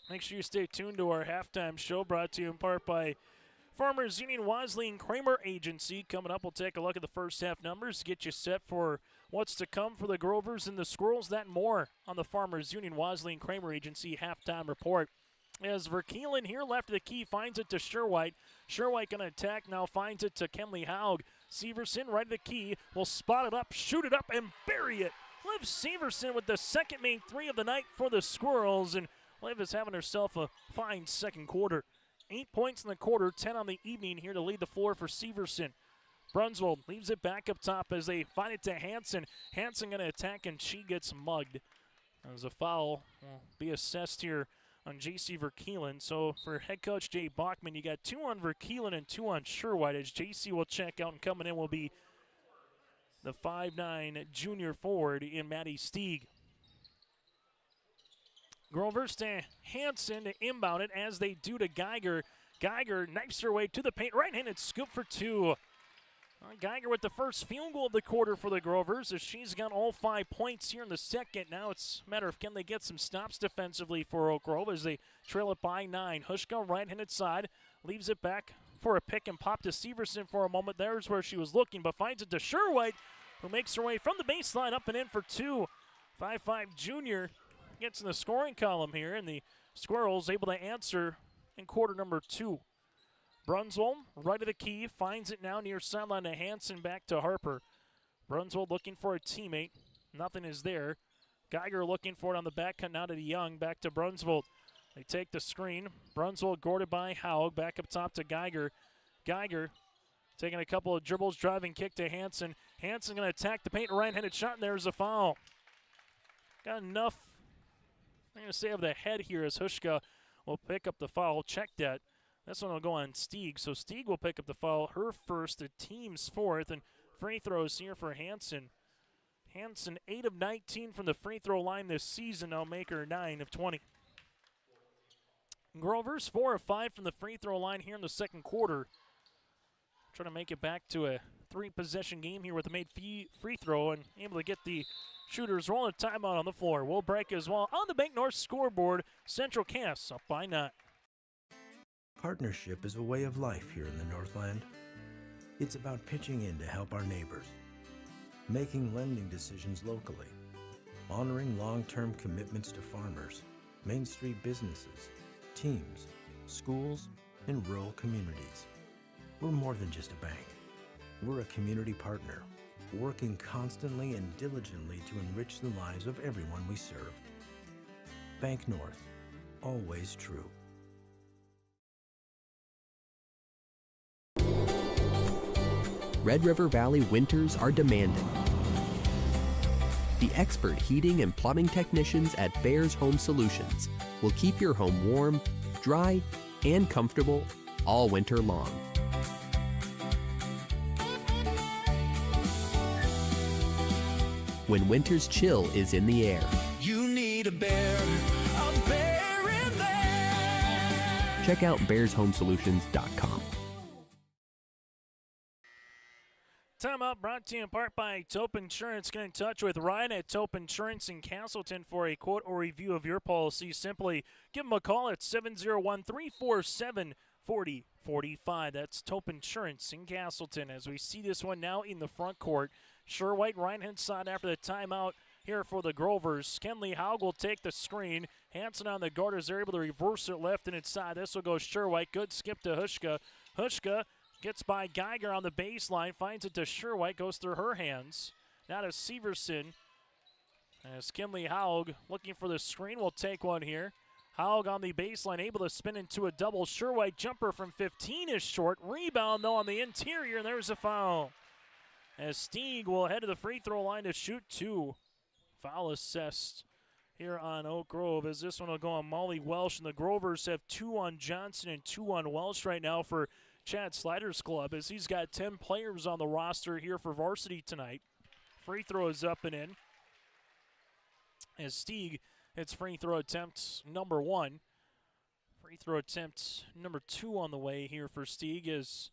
Make sure you stay tuned to our halftime show, brought to you in part by Farmers Union Wasleen Kramer Agency. Coming up, we'll take a look at the first half numbers, get you set for what's to come for the Grovers and the Squirrels. That and more on the Farmers Union Wasleen Kramer Agency halftime report. As Verkeelen here left of the key finds it to Sherwhite. Sherwhite going to attack, now finds it to Kenley Haug. Severson right of the key will spot it up, shoot it up, and bury it. Liv Severson with the second main three of the night for the Squirrels, and Liv is having herself a fine second quarter. 8 points in the quarter, 10 on the evening here to lead the floor for Severson. Brunswold leaves it back up top as they find it to Hansen. Hansen going to attack, and she gets mugged. As a foul will be assessed here on J.C. Verkeelen. So for head coach Jay Bachmann, you got 2 on Verkeelen and 2 on Sherwhite, as J.C. will check out, and coming in will be the 5'9" junior forward in Maddie Stieg. Grovers to Hansen to inbound it as they do to Geiger. Geiger knifes her way to the paint. Right-handed scoop for 2. Geiger with the first field goal of the quarter for the Grovers, as she's got all 5 points here in the second. Now it's a matter of can they get some stops defensively for Oak Grove as they trail it by 9. Hushka right-handed side leaves it back for a pick and pop to Severson for a moment. There's where she was looking, but finds it to Sherwhite, who makes her way from the baseline up and in for 2. 5'5" junior gets in the scoring column here, and the Squirrels able to answer in quarter number 2. Brunswold, right of the key, finds it now near sideline to Hansen, back to Harper. Brunswold looking for a teammate. Nothing is there. Geiger looking for it on the back cut now to Young, back to Brunswold. They take the screen. Brunswold guarded by Haug, back up top to Geiger. Geiger taking a couple of dribbles, driving kick to Hansen. Hansen going to attack the paint, right-handed shot, and there's a foul. Got enough, I'm going to say, of the head here as Hushka will pick up the foul. Check that. This one will go on Stieg. So Stieg will pick up the foul, her first, the team's fourth, and free throws here for Hansen. Hansen 8 of 19 from the free throw line this season. I'll make her 9 of 20. Grovers 4 of 5 from the free throw line here in the second quarter. Trying to make it back to a 3-possession game here with a made free throw and able to get the shooters rolling. A timeout on the floor. We'll break as well. On the Bank North scoreboard, Central Cass up by 9. Partnership is a way of life here in the Northland. It's about pitching in to help our neighbors, making lending decisions locally, honoring long-term commitments to farmers, Main Street businesses, teams, schools, and rural communities. We're more than just a bank. We're a community partner, working constantly and diligently to enrich the lives of everyone we serve. Bank North, always true. Red River Valley winters are demanding. The expert heating and plumbing technicians at Bears Home Solutions will keep your home warm, dry, and comfortable all winter long. When winter's chill is in the air, You need a bear in there. check out bearshomesolutions.com. Timeout brought to you in part by Tope Insurance. Get in touch with Ryan at Tope Insurance in Castleton for a quote or review of your policy. Simply give them a call at 701-347-4045. That's Tope Insurance in Castleton. As we see this one now in the front court. Sherwhite right-hand side after the timeout here for the Grovers. Kenley Haug will take the screen. Hansen on the guard as they're able to reverse it left and inside. This will go Sherwhite. Good skip to Hushka. Hushka gets by Geiger on the baseline, finds it to Sherwhite, goes through her hands. Now to Severson. As Kenley Haug looking for the screen, will take one here. Haug on the baseline, able to spin into a double. Sherwhite jumper from 15 is short. Rebound, though, on the interior, and there's a foul. As Stieg will head to the free throw line to shoot 2. Foul assessed here on Oak Grove, as this one will go on Molly Welsh, and the Grovers have 2 on Johnson and 2 on Welsh right now for Chad Slider's club, as he's got 10 players on the roster here for varsity tonight. Free throw is up and in. as Stieg hits free throw attempts number 1. Free throw attempt number 2 on the way here for Stieg is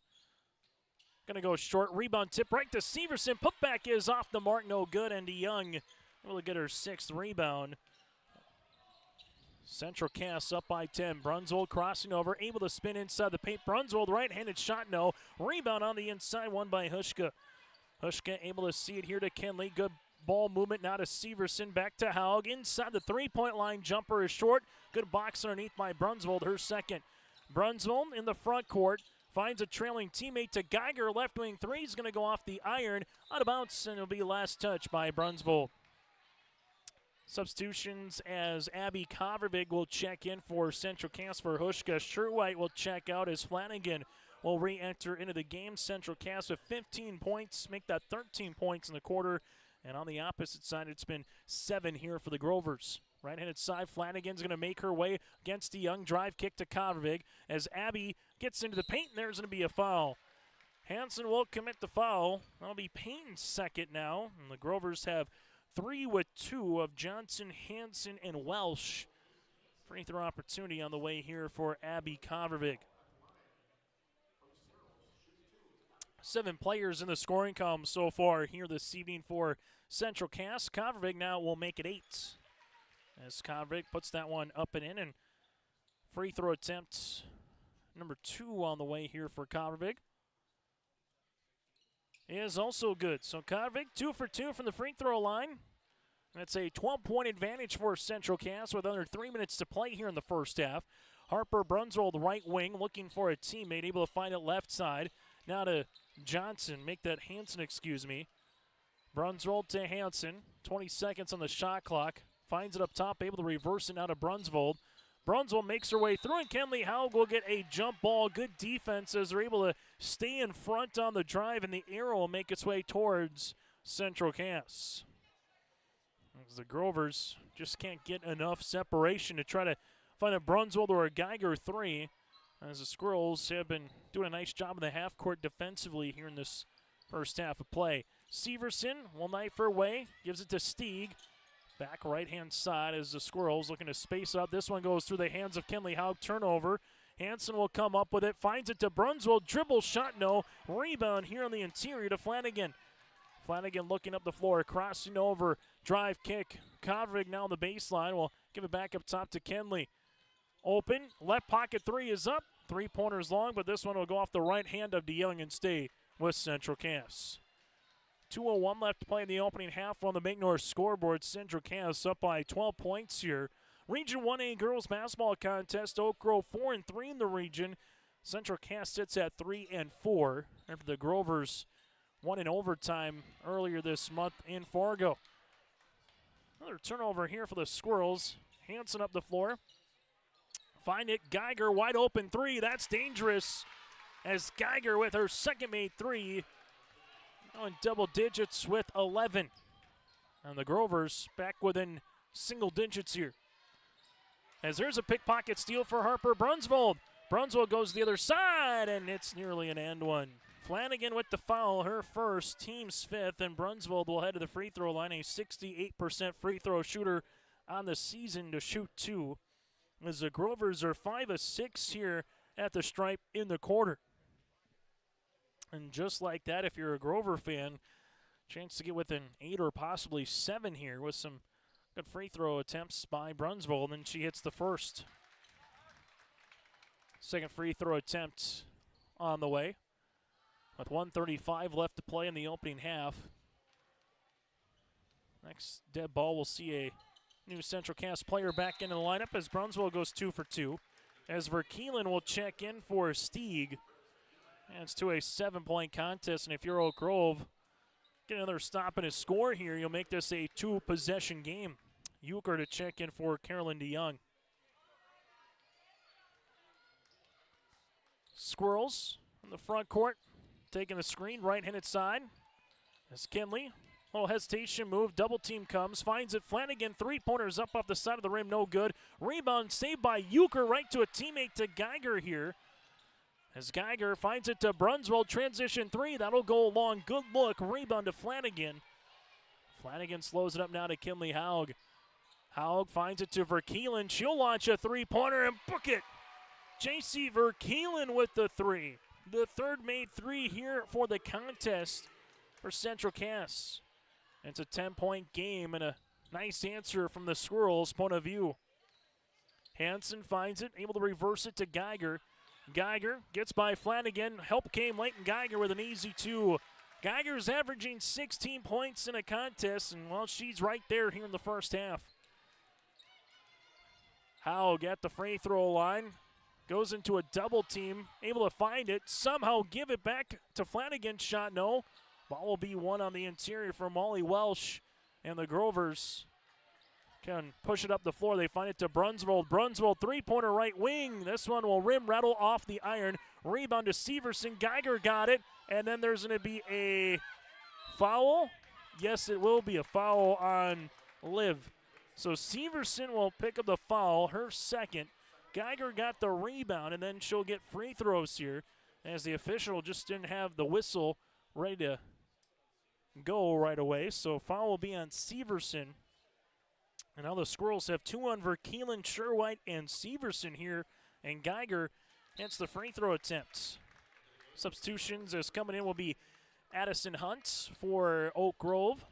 going to go short. Rebound tip right to Severson. Putback is off the mark, no good. And DeYoung will get her 6th rebound. Central Cass up by 10. Brunsold crossing over, able to spin inside the paint. Brunsold right-handed shot, no. Rebound on the inside, won by Hushka. Hushka able to see it here to Kenley. Good ball movement now to Severson. Back to Haug. Inside the three-point line. Jumper is short. Good box underneath by Brunsold, her 2nd. Brunsold in the front court. Finds a trailing teammate to Geiger. Left wing 3 is going to go off the iron. Out of bounds, and it'll be last touch by Brunsold. Substitutions as Abby Covervig will check in for Central Cass for Hushka. Sherwhite will check out as Flanagan will re-enter into the game. Central Cass with 15 points, make that 13 points in the quarter. And on the opposite side, it's been 7 here for the Grovers. Right-handed side, Flanagan's going to make her way against the young drive kick to Covervig as Abby gets into the paint, and there's going to be a foul. Hansen will commit the foul. That'll be Payton's 2nd now, and the Grovers have 3 with 2 of Johnson, Hansen, and Welsh. Free throw opportunity on the way here for Abby Covervig. 7 players in the scoring column so far here this evening for Central Cass. Covervig now will make it 8. As Covervig puts that one up and in, and free throw attempt number 2 on the way here for Covervig is also good. So Covervig 2 for 2 from the free throw line. That's a 12-point advantage for Central Cass with under 3 minutes to play here in the first half. Harper Brunsold, right wing, looking for a teammate, able to find it left side. Now to Johnson, make that Hansen, excuse me. Brunsold to Hansen, 20 seconds on the shot clock. Finds it up top, able to reverse it now to Brunsold. Brunsold makes her way through, and Kenley Haug will get a jump ball. Good defense as they're able to stay in front on the drive, and the arrow will make its way towards Central Cass. As the Grovers just can't get enough separation to try to find a Brunsold or a Geiger 3, as the Squirrels have been doing a nice job in the half court defensively here in this first half of play. Severson will knife her way, gives it to Stieg. Back right-hand side as the Squirrels looking to space out. This one goes through the hands of Kenley Haug. Turnover. Hansen will come up with it. Finds it to Brunsold. Dribble shot, no. Rebound here on the interior to Flanagan. Flanagan looking up the floor. Crossing over. Drive kick. Covervig now on the baseline. Will give it back up top to Kenley. Open. Left pocket 3 is up. 3-pointers long, but this one will go off the right hand of DeYoung and stay with Central Cass. 2:01 left to play in the opening half on the Make North scoreboard. Central Cass up by 12 points here. Region 1A girls basketball contest. Oak Grove 4-3 in the region. Central Cass sits at 3-4 after the Grovers won in overtime earlier this month in Fargo. Another turnover here for the Squirrels. Hansen up the floor. Find it. Geiger wide open 3. That's dangerous as Geiger with her 2nd made 3. In double digits with 11. And the Grovers back within single digits here. As there's a pickpocket steal for Harper Brunsold. Brunsold goes to the other side, and it's nearly an and one. Flanagan with the foul, her first, team's 5th, and Brunsold will head to the free throw line, a 68% free throw shooter on the season to shoot 2. As the Grovers are 5 of 6 here at the stripe in the quarter. And just like that, if you're a Grover fan, chance to get within 8 or possibly 7 here with some good free throw attempts by Brunsold, and then she hits the first. 2nd free throw attempt on the way. With 1:35 left to play in the opening half. Next dead ball, we'll see a new Central Cass player back into the lineup as Brunsold goes 2 for 2. As Verkeelen will check in for Stieg. And it's to a 7-point contest, and if you're Oak Grove, get another stop and a score here, you'll make this a 2-possession game. Euchre to check in for Carolyn DeYoung. Squirrels in the front court, taking the screen, right-handed side. As Kenley, little hesitation move, double team comes, finds it, Flanagan, 3-pointers up off the side of the rim, no good. Rebound saved by Euchre, right to a teammate to Geiger here. As Geiger finds it to Brunsold, transition 3, that'll go long, good look, rebound to Flanagan. Flanagan slows it up now to Kenley Haug. Haug finds it to Verkeelen. She'll launch a three-pointer and book it. J.C. Verkeelen with the three. The third made three here for the contest for Central Cass. It's a 10-point game and a nice answer from the Squirrels' point of view. Hansen finds it, able to reverse it to Geiger. Geiger gets by Flanagan. Help came late, and Geiger with an easy two. Geiger's averaging 16 points in a contest, and, well, she's right there here in the first half. Haug at the free throw line. Goes into a double team, able to find it, somehow give it back to Flanagan. Shot no. Ball will be one on the interior for Molly Welsh, and the Grovers can push it up the floor. They find it to Brunsvold. Brunsvold, three-pointer right wing. This one will rim rattle off the iron. Rebound to Severson. Geiger got it, and then there's going to be a foul. Yes, it will be a foul on Liv. So Severson will pick up the foul, her second. Geiger got the rebound, and then she'll get free throws here as the official just didn't have the whistle ready to go right away. So foul will be on Severson. And now the Squirrels have two on Verkeelen, Sherwhite, and Severson here. And Geiger hits the free throw attempts. Substitutions as coming in will be Addison Hunt for Oak Grove.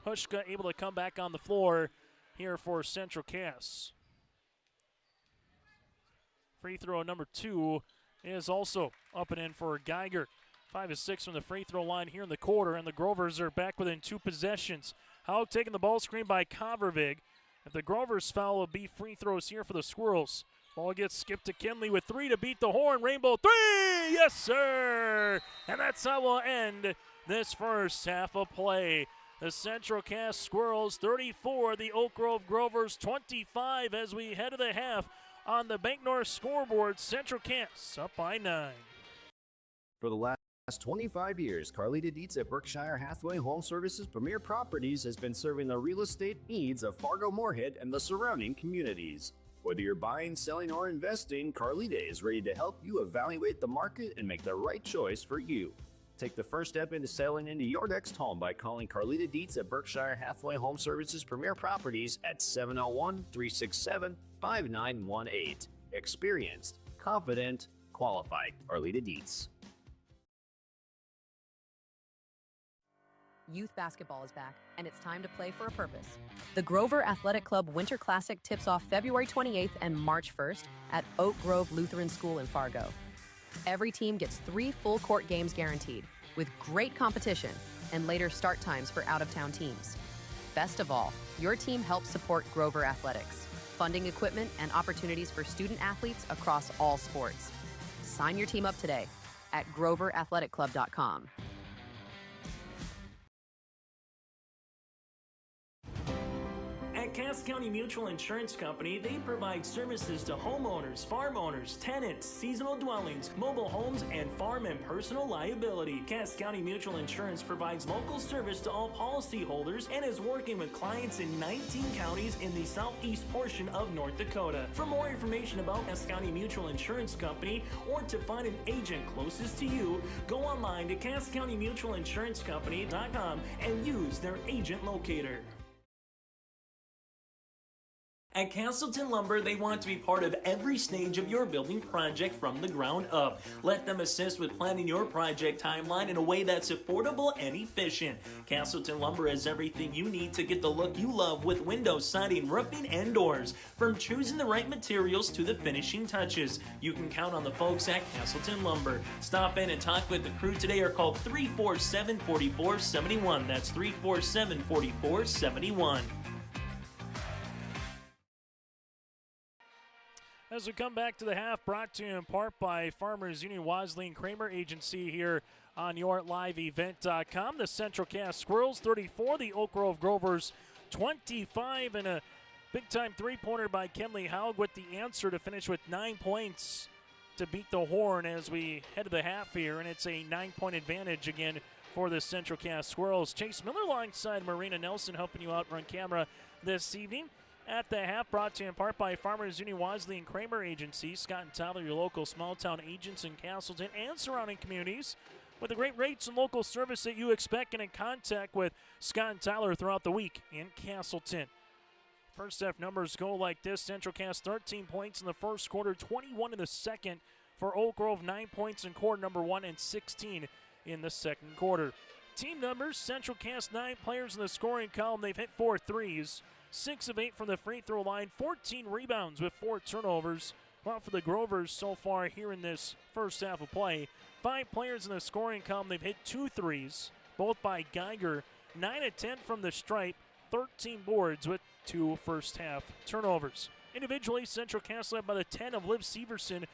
Hushka able to come back on the floor here for Central Cass. Free throw number 2 is also up and in for Geiger. 5 of 6 from the free throw line here in the quarter, and the Grovers are back within 2 possessions. Haug taking the ball screen by Kavervig. If the Grovers foul, will be free throws here for the Squirrels. Ball gets skipped to Kinley with 3 to beat the horn. Rainbow 3, yes sir! And that's how we'll end this first half of play. The Central Cass Squirrels 34, the Oak Grove Grovers 25 as we head to the half. On the Bank North scoreboard, Central Cass up by 9. For the last 25 years, Carlita Dietz at Berkshire Hathaway Home Services Premier Properties has been serving the real estate needs of Fargo-Moorhead and the surrounding communities. Whether you're buying, selling, or investing, Carlita is ready to help you evaluate the market and make the right choice for you. Take the first step into selling into your next home by calling Carlita Dietz at Berkshire Hathaway Home Services Premier Properties at 701-367-5918. Experienced, confident, qualified. Carlita Dietz. Youth basketball is back, and it's time to play for a purpose. The Grover Athletic Club Winter Classic tips off February 28th and March 1st at Oak Grove Lutheran School in Fargo. Every team gets 3 full-court games guaranteed, with great competition and later start times for out-of-town teams. Best of all, your team helps support Grover Athletics, funding equipment and opportunities for student athletes across all sports. Sign your team up today at groverathletic.club.com. At Cass County Mutual Insurance Company, they provide services to homeowners, farm owners, tenants, seasonal dwellings, mobile homes, and farm and personal liability. Cass County Mutual Insurance provides local service to all policyholders and is working with clients in 19 counties in the southeast portion of North Dakota. For more information about Cass County Mutual Insurance Company or to find an agent closest to you, go online to CassCountyMutualInsuranceCompany.com and use their agent locator. At Castleton Lumber, they want to be part of every stage of your building project from the ground up. Let them assist with planning your project timeline in a way that's affordable and efficient. Castleton Lumber has everything you need to get the look you love with windows, siding, roofing, and doors. From choosing the right materials to the finishing touches, you can count on the folks at Castleton Lumber. Stop in and talk with the crew today or call 347-4471. That's 347-4471. As we come back to the half, brought to you in part by Farmers Union Wasleen Kramer Agency here on your liveevent.com. The Central Cass Squirrels 34, the Oak Grove Grovers 25, and a big-time three-pointer by Kenley Haug with the answer to finish with 9 points to beat the horn as we head to the half here, and it's a 9-point advantage again for the Central Cass Squirrels. Chase Miller alongside Marina Nelson helping you out on camera this evening. At the half, brought to you in part by Farmers Union Wasleen Kramer Agency. Scott and Tyler, your local small-town agents in Castleton and surrounding communities, with the great rates and local service that you expect, and in contact with Scott and Tyler throughout the week in Castleton. First half numbers go like this. Central Cass 13 points in the first quarter, 21 in the second. For Oak Grove, 9 points in quarter number 1 and 16 in the second quarter. Team numbers, Central Cass 9 players in the scoring column. They've hit 4 threes, 6 of 8 from the free throw line, 14 rebounds with 4 turnovers. Well, for the Grovers so far here in this first half of play, 5 players in the scoring column. They've hit 2 threes, both by Geiger, 9 of 10 from the stripe, 13 boards with 2 first half turnovers. Individually, Central Cass led by the 10 of Liv Severson.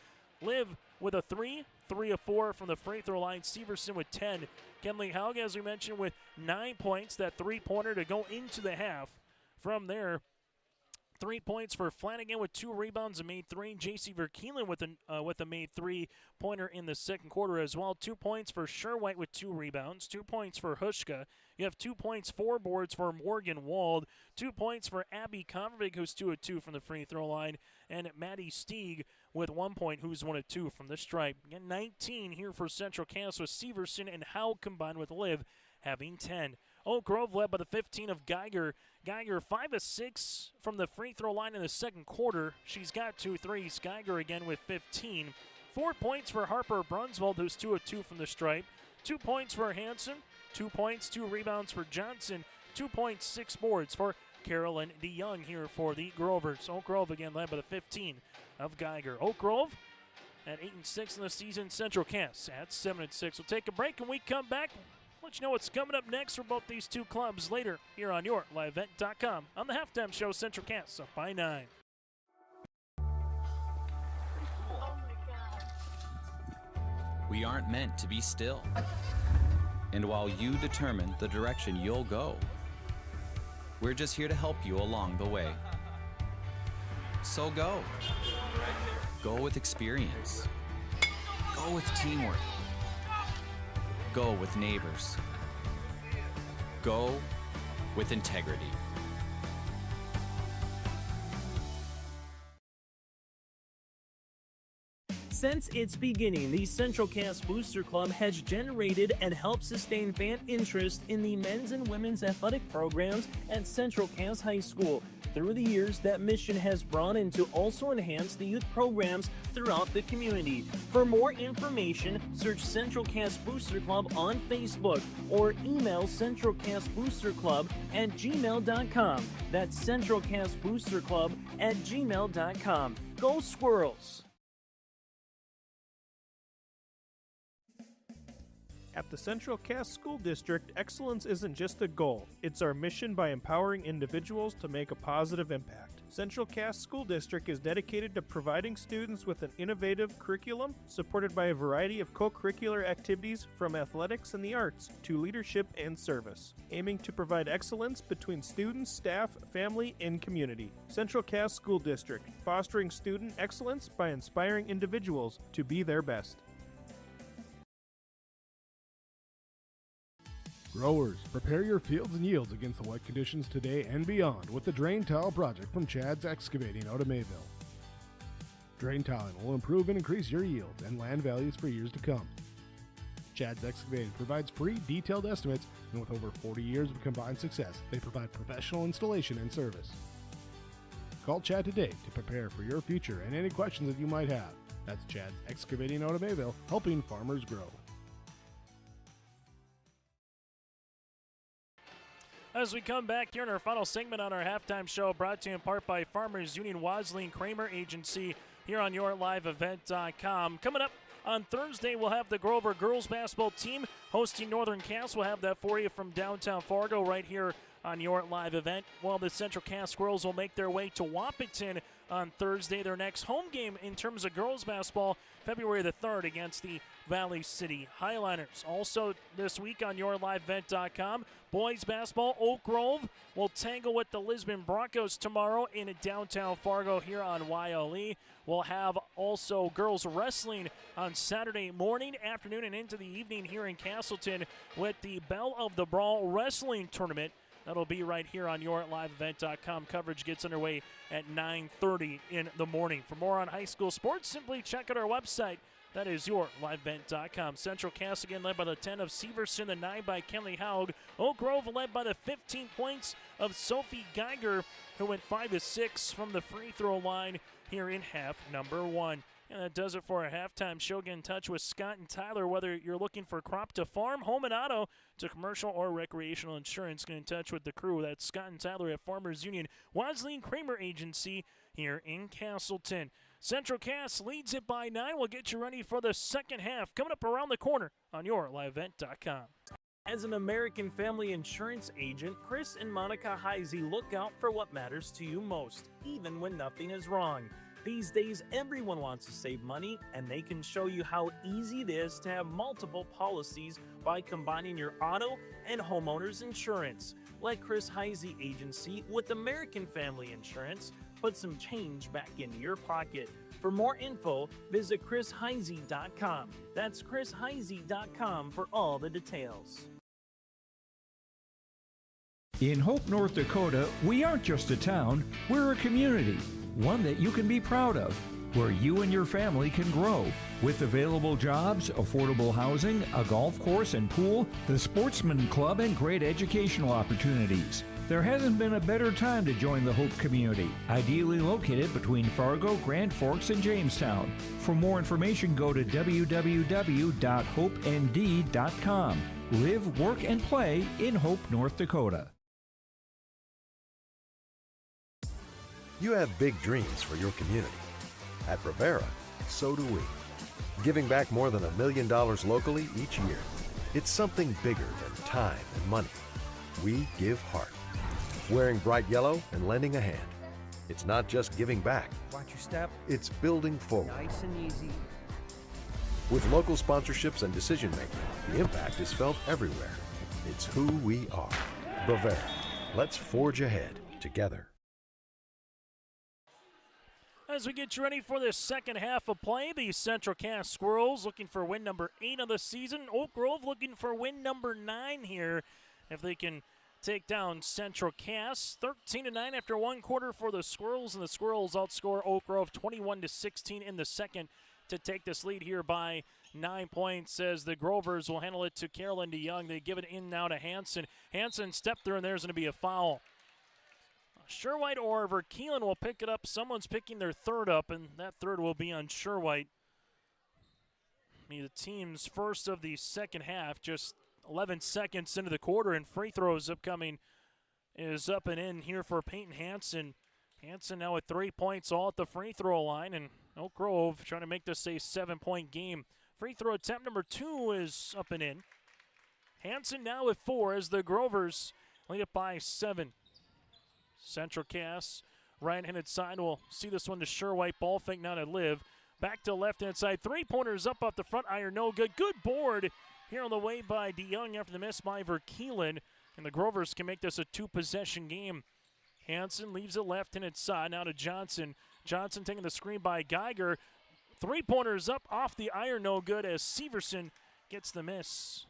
Liv with a 3 of 4 from the free throw line. Severson with 10. Kenley Haug, as we mentioned, with 9 points, that three-pointer to go into the half. From there, 3 points for Flanagan with 2 rebounds and made 3. J.C. Verkeelen with a made 3-pointer in the second quarter as well. 2 points for Sherwhite with 2 rebounds. 2 points for Hushka. You have 2 points, 4 boards for Morgan Wald. 2 points for Abby Convervig, who's 2 of 2 from the free throw line. And Maddie Stieg with 1 point, who's 1 of 2 from the stripe. Again, 19 here for Central Cass with Severson and Howe combined with Liv having 10. Oak Grove led by the 15 of Geiger. Geiger 5 of 6 from the free throw line in the second quarter. She's got 2 threes. Geiger again with 15. 4 points for Harper Brunsvold, who's 2 of 2 from the stripe. 2 points for Hanson. 2 points, 2 rebounds for Johnson. 2 points, 6 boards for Carolyn DeYoung here for the Grovers. Oak Grove again led by the 15 of Geiger. Oak Grove at 8-6 in the season. Central Cass at 7-6. We'll take a break and we come back. Let you know what's coming up next for both these two clubs later here on YourLiveEvent.com on the halftime show. Central Cass up by 9. We aren't meant to be still. And while you determine the direction you'll go, we're just here to help you along the way. So go. Go with experience. Go with teamwork. Go with neighbors. Go with integrity. Since its beginning, the Central Cass Booster Club has generated and helped sustain fan interest in the men's and women's athletic programs at Central Cass High School. Through the years, that mission has broadened to also enhance the youth programs throughout the community. For more information, search Central Cass Booster Club on Facebook or email centralcassboosterclub@gmail.com. That's centralcassboosterclub@gmail.com. Go Squirrels! At the Central Cass School District, excellence isn't just a goal, it's our mission by empowering individuals to make a positive impact. Central Cass School District is dedicated to providing students with an innovative curriculum supported by a variety of co-curricular activities from athletics and the arts to leadership and service, aiming to provide excellence between students, staff, family, and community. Central Cass School District, fostering student excellence by inspiring individuals to be their best. Growers, prepare your fields and yields against the wet conditions today and beyond with the Drain Tile project from Chad's Excavating out of Mayville. Drain tiling will improve and increase your yield and land values for years to come. Chad's Excavating provides free detailed estimates, and with over 40 years of combined success, they provide professional installation and service. Call Chad today to prepare for your future and any questions that you might have. That's Chad's Excavating out of Mayville, helping farmers grow. As we come back here in our final segment on our halftime show, brought to you in part by Farmers Union Wasling Kramer Agency here on YourLiveEvent.com. Coming up on Thursday, we'll have the Grover girls basketball team hosting Northern Cass. We'll have that for you from downtown Fargo right here on Your Live Event. While the Central Cass Squirrels will make their way to Wapaton on Thursday, their next home game in terms of girls basketball, February the 3rd against the Valley City Highliners. Also this week on YourLiveEvent.com, boys basketball, Oak Grove will tangle with the Lisbon Broncos tomorrow in downtown Fargo here on YLE. We'll have also girls wrestling on Saturday morning, afternoon, and into the evening here in Castleton with the Belle of the Brawl Wrestling Tournament. That'll be right here on YourLiveEvent.com. Coverage gets underway at 9:30 in the morning. For more on high school sports, simply check out our website, That is your liveevent.com. Central Cass again led by the 10 of Severson, the 9 by Kenley Haug. Oak Grove led by the 15 points of Sophie Geiger, who went 5 of 6 from the free throw line here in half number 1. And that does it for our halftime show. Get in touch with Scott and Tyler, whether you're looking for crop to farm, home and auto, to commercial or recreational insurance. Get in touch with the crew. That's Scott and Tyler at Farmers Union, Wadsley Kramer Agency here in Castleton. Central Cass leads it by 9. We'll get you ready for the second half coming up around the corner on your liveevent.com. As an American Family Insurance agent, Chris and Monica Heisey look out for what matters to you most, even when nothing is wrong. These days, everyone wants to save money, and they can show you how easy it is to have multiple policies by combining your auto and homeowner's insurance. Let Chris Heisey Agency with American Family Insurance put some change back in your pocket. For more info, visit chrisheisey.com. That's chrisheisey.com for all the details. In Hope, North Dakota, we aren't just a town, we're a community. One that you can be proud of, where you and your family can grow. With available jobs, affordable housing, a golf course and pool, the Sportsman Club, and great educational opportunities. There hasn't been a better time to join the Hope community, ideally located between Fargo, Grand Forks, and Jamestown. For more information, go to www.hopend.com. Live, work, and play in Hope, North Dakota. You have big dreams for your community. At Brevera, so do we. Giving back more than $1 million locally each year. It's something bigger than time and money. We give heart. Wearing bright yellow and lending a hand. It's not just giving back. Watch your step. It's building forward. Nice and easy. With local sponsorships and decision making, the impact is felt everywhere. It's who we are. Brevera. Let's forge ahead together. As we get you ready for this second half of play, the Central Cass Squirrels looking for win number 8 of the season. Oak Grove looking for win number 9 here. If they can take down Central Cass, 13-9 after one quarter for the Squirrels, and the Squirrels outscore Oak Grove 21-16 in the second to take this lead here by 9 points, as the Grovers will handle it to Carolyn DeYoung. They give it in now to Hanson. Hanson stepped through, and there's going to be a foul. Sherwhite or Verkeelen will pick it up. Someone's picking their third up, and that third will be on Sherwhite. The team's first of the second half, just 11 seconds into the quarter, and free throws upcoming is up and in here for Peyton Hanson. Hanson now with 3 points all at the free throw line, and Oak Grove trying to make this a 7-point game. Free throw attempt number 2 is up and in. Hanson now with 4 as the Grovers lead it by 7. Central Cass, right-handed side, will see this one to Sherwhite. Ball fake now to Liv. Back to left-hand side. Three-pointers up off the front iron. No good. Good board here on the way by DeYoung after the miss by Verkeelen. And the Grovers can make this a 2-possession game. Hanson leaves it left-handed side. Now to Johnson. Johnson taking the screen by Geiger. Three-pointers up off the iron. No good as Severson gets the miss.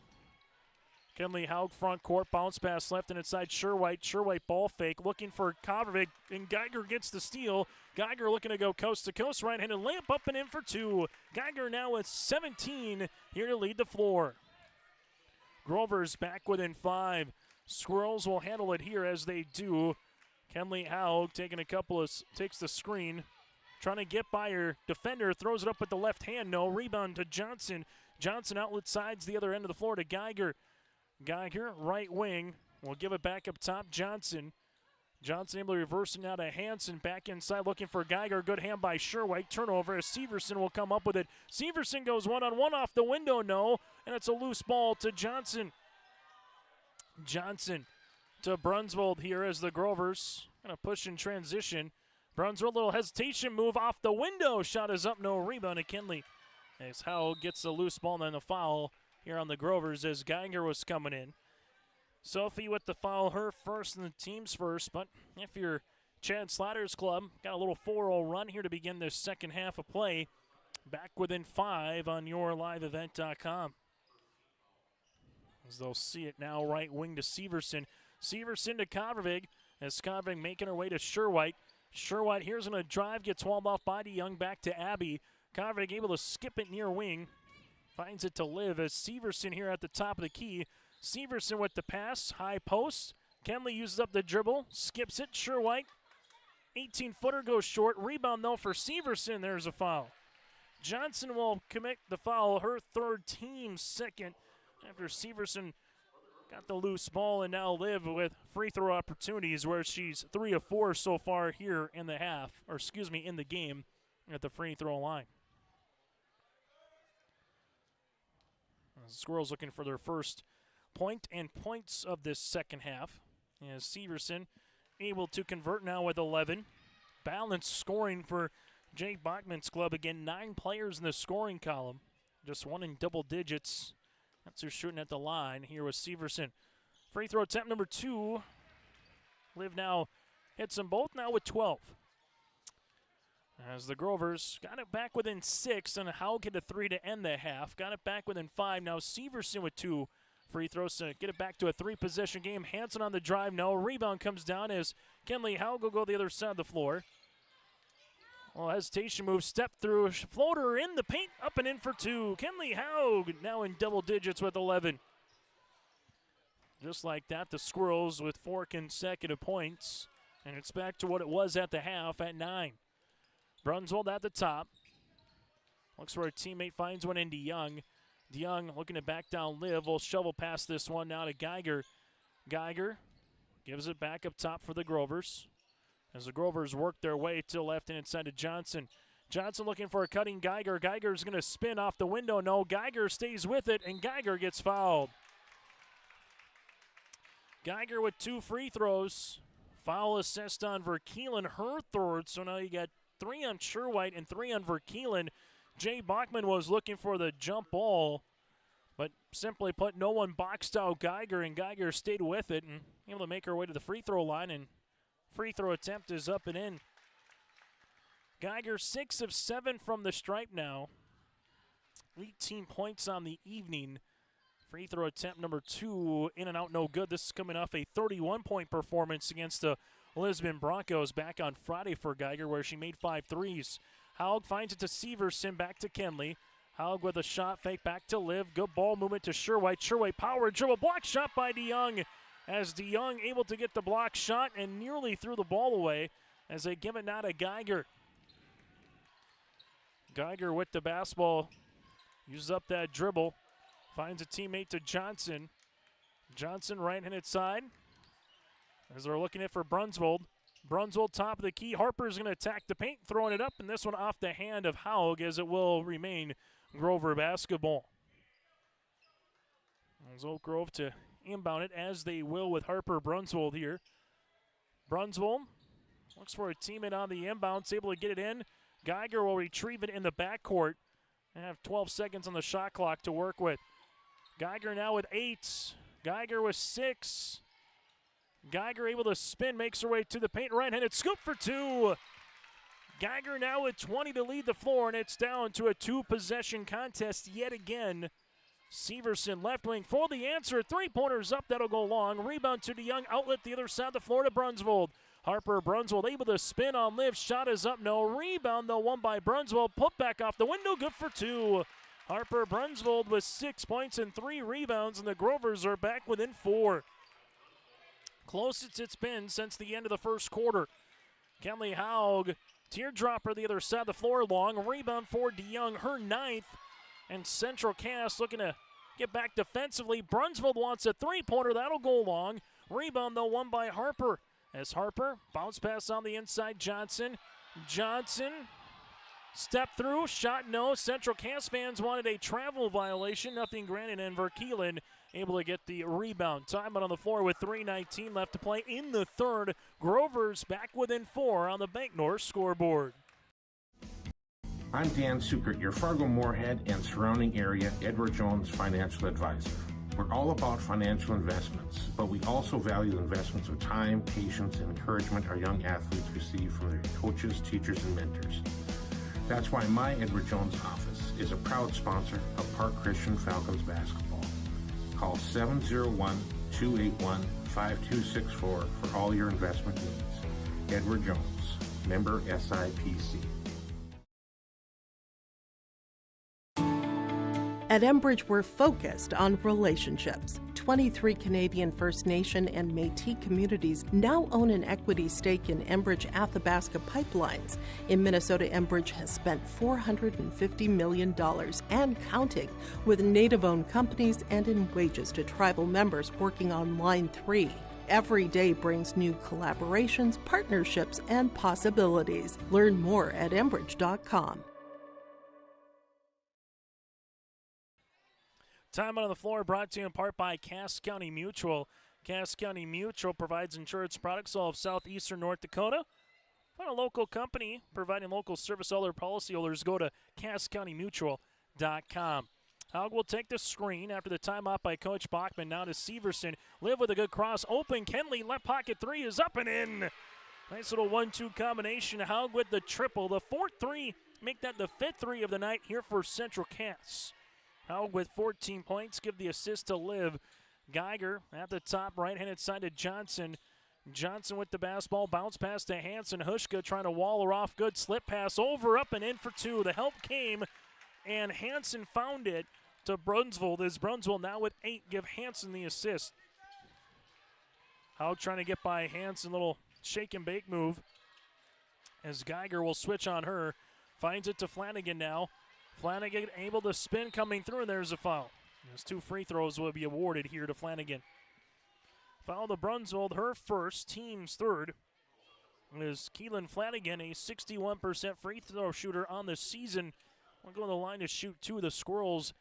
Kenley Haug front court, bounce pass left and inside Sherwhite. Sherwhite ball fake, looking for Kovacic, and Geiger gets the steal. Geiger looking to go coast to coast, right-handed layup up and in for 2. Geiger now with 17 here to lead the floor. Grover's back within 5. Squirrels will handle it here as they do. Kenley Haug taking takes the screen, trying to get by her defender, throws it up with the left hand. No, rebound to Johnson. Johnson outlet sides the other end of the floor to Geiger. Geiger, right wing, will give it back up top. Johnson able to reverse it now to Hanson. Back inside looking for Geiger. Good hand by Sherwhite. Turnover as Severson will come up with it. Severson goes one-on-one off the window. No. And it's a loose ball to Johnson. Johnson to Brunsvold here as the Grovers going to push in transition. Brunsvold, little hesitation move off the window. Shot is up. No rebound to Kenley. As Howell gets the loose ball and then the foul here on the Grovers as Geiger was coming in. Sophie with the foul, her first and the team's first. But if you're Chad Slaughter's club, got a little 4-0 run here to begin this second half of play. Back within 5 on your liveevent.com. As they'll see it now, right wing to Severson. Severson to Kovacic as Kovacic making her way to Sherwhite. Sherwhite here's going to drive, gets walled off by DeYoung, back to Abby. Convick able to skip it near wing. Finds it to Liv as Severson here at the top of the key. Severson with the pass, high post. Kenley uses up the dribble, skips it. Sherwhite, 18-footer goes short. Rebound, though, for Severson. There's a foul. Johnson will commit the foul, her third, team second, after Severson got the loose ball, and now Liv with free throw opportunities where she's 3 of 4 so far here in the in the game at the free throw line. The Squirrels looking for their first point and points of this second half. As Severson able to convert now with 11. Balanced scoring for Jake Bachmann's club. Again, 9 players in the scoring column. Just one in double digits. That's who's shooting at the line here with Severson. Free throw attempt number 2. Liv now hits them both now with 12. As the Grovers got it back within 6, and Howe get a 3 to end the half. Got it back within 5. Now Severson with 2 free throws to get it back to a 3-possession game. Hanson on the drive. No. Rebound comes down as Kenley Howe will go the other side of the floor. Well, hesitation move, step through, floater in the paint, up and in for 2. Kenley Howe now in double digits with 11. Just like that, the Squirrels with 4 consecutive points. And it's back to what it was at the half at 9. Brunswold at the top. Looks for a teammate, finds one in DeYoung. DeYoung looking to back down Liv. Will shovel past this one now to Geiger. Geiger gives it back up top for the Grovers. As the Grovers work their way to the left-hand side to Johnson. Johnson looking for a cutting Geiger. Geiger's going to spin off the window. No, Geiger stays with it, and Geiger gets fouled. Geiger with 2 free throws. Foul assessed on Verkeelen, her third. So now you got 3 on Sherwhite and 3 on Verkeelen. Jay Bachmann was looking for the jump ball, but simply put, no one boxed out Geiger, and Geiger stayed with it and able to make her way to the free throw line, and free throw attempt is up and in. Geiger 6 of 7 from the stripe now. 18 points on the evening. Free throw attempt number 2, in and out, no good. This is coming off a 31-point performance against the Lisbon Broncos back on Friday for Geiger, where she made 5 threes. Haug finds it to Severson, back to Kenley. Haug with a shot fake back to Liv. Good ball movement to Sherwhite. Sherwhite power dribble, block shot by DeYoung. As DeYoung able to get the block shot and nearly threw the ball away as they give it now to Geiger. Geiger with the basketball, uses up that dribble, finds a teammate to Johnson. Johnson right-handed side as they're looking at for Brunswold. Brunswold top of the key. Harper's going to attack the paint, throwing it up, and this one off the hand of Haug as it will remain Grover basketball. As Oak Grove to inbound it, as they will with Harper Brunswold here. Brunswold looks for a teammate on the inbound, able to get it in. Geiger will retrieve it in the backcourt and have 12 seconds on the shot clock to work with. Geiger now with 8. Geiger with 6. Geiger able to spin, makes her way to the paint, right-handed scoop for 2. Geiger now with 20 to lead the floor, and it's down to a 2-possession contest yet again. Severson left wing for the answer. 3-pointers up, that'll go long. Rebound to DeYoung, outlet the other side of the floor to Brunswold. Harper Brunswold able to spin on Liv. Shot is up, no. Rebound, though, won by Brunswold. Put back off the window, good for 2. Harper Brunswold with 6 points and 3 rebounds, and the Grovers are back within 4. Closest it's been since the end of the first quarter. Kenley Haug, teardropper the other side of the floor, long. Rebound for DeYoung, her 9th. And Central Cass looking to get back defensively. Brunswold wants a 3-pointer, that'll go long. Rebound, though, won by Harper. As Harper, bounce pass on the inside, Johnson. Johnson, step through, shot no. Central Cass fans wanted a travel violation, nothing granted, and Verkeelen able to get the rebound. Time out on the floor with 3:19 left to play in the third. Grover's back within 4 on the Bank North scoreboard. I'm Dan Sukert, your Fargo-Moorhead and surrounding area Edward Jones financial advisor. We're all about financial investments, but we also value the investments of time, patience, and encouragement our young athletes receive from their coaches, teachers, and mentors. That's why my Edward Jones office is a proud sponsor of Park Christian Falcons basketball. Call 701-281-5264 for all your investment needs. Edward Jones, member SIPC. At Enbridge, we're focused on relationships. 23 Canadian First Nation and Métis communities now own an equity stake in Enbridge Athabasca Pipelines. In Minnesota, Enbridge has spent $450 million and counting with Native-owned companies and in wages to tribal members working on Line 3. Every day brings new collaborations, partnerships, and possibilities. Learn more at Enbridge.com. Time on the floor brought to you in part by Cass County Mutual. Cass County Mutual provides insurance products all of southeastern North Dakota. Find a local company providing local service. All their policyholders go to CassCountyMutual.com. Haug will take the screen after the timeout by Coach Bachmann. Now to Severson. Live with a good cross. Open. Kenley. Left pocket three is up and in. Nice little 1-2 combination. Haug with the triple. The 4-3. Make that the 5th 3 of the night here for Central Cass. Haug with 14 points. Give the assist to Liv. Geiger at the top right-handed side to Johnson. Johnson with the basketball. Bounce pass to Hansen. Hushka trying to wall her off. Good slip pass over, up, and in for 2. The help came, and Hansen found it to Brunsvold. As Brunsvold now with 8 give Hansen the assist. Haug trying to get by Hansen. Little shake and bake move as Geiger will switch on her. Finds it to Flanagan now. Flanagan able to spin coming through, and there's a foul. Those 2 free throws will be awarded here to Flanagan. Foul to Brunsvold, her first, team's third. Is Keelan Flanagan, a 61% free throw shooter on the season. We'll go to the line to shoot 2 of the Squirrels.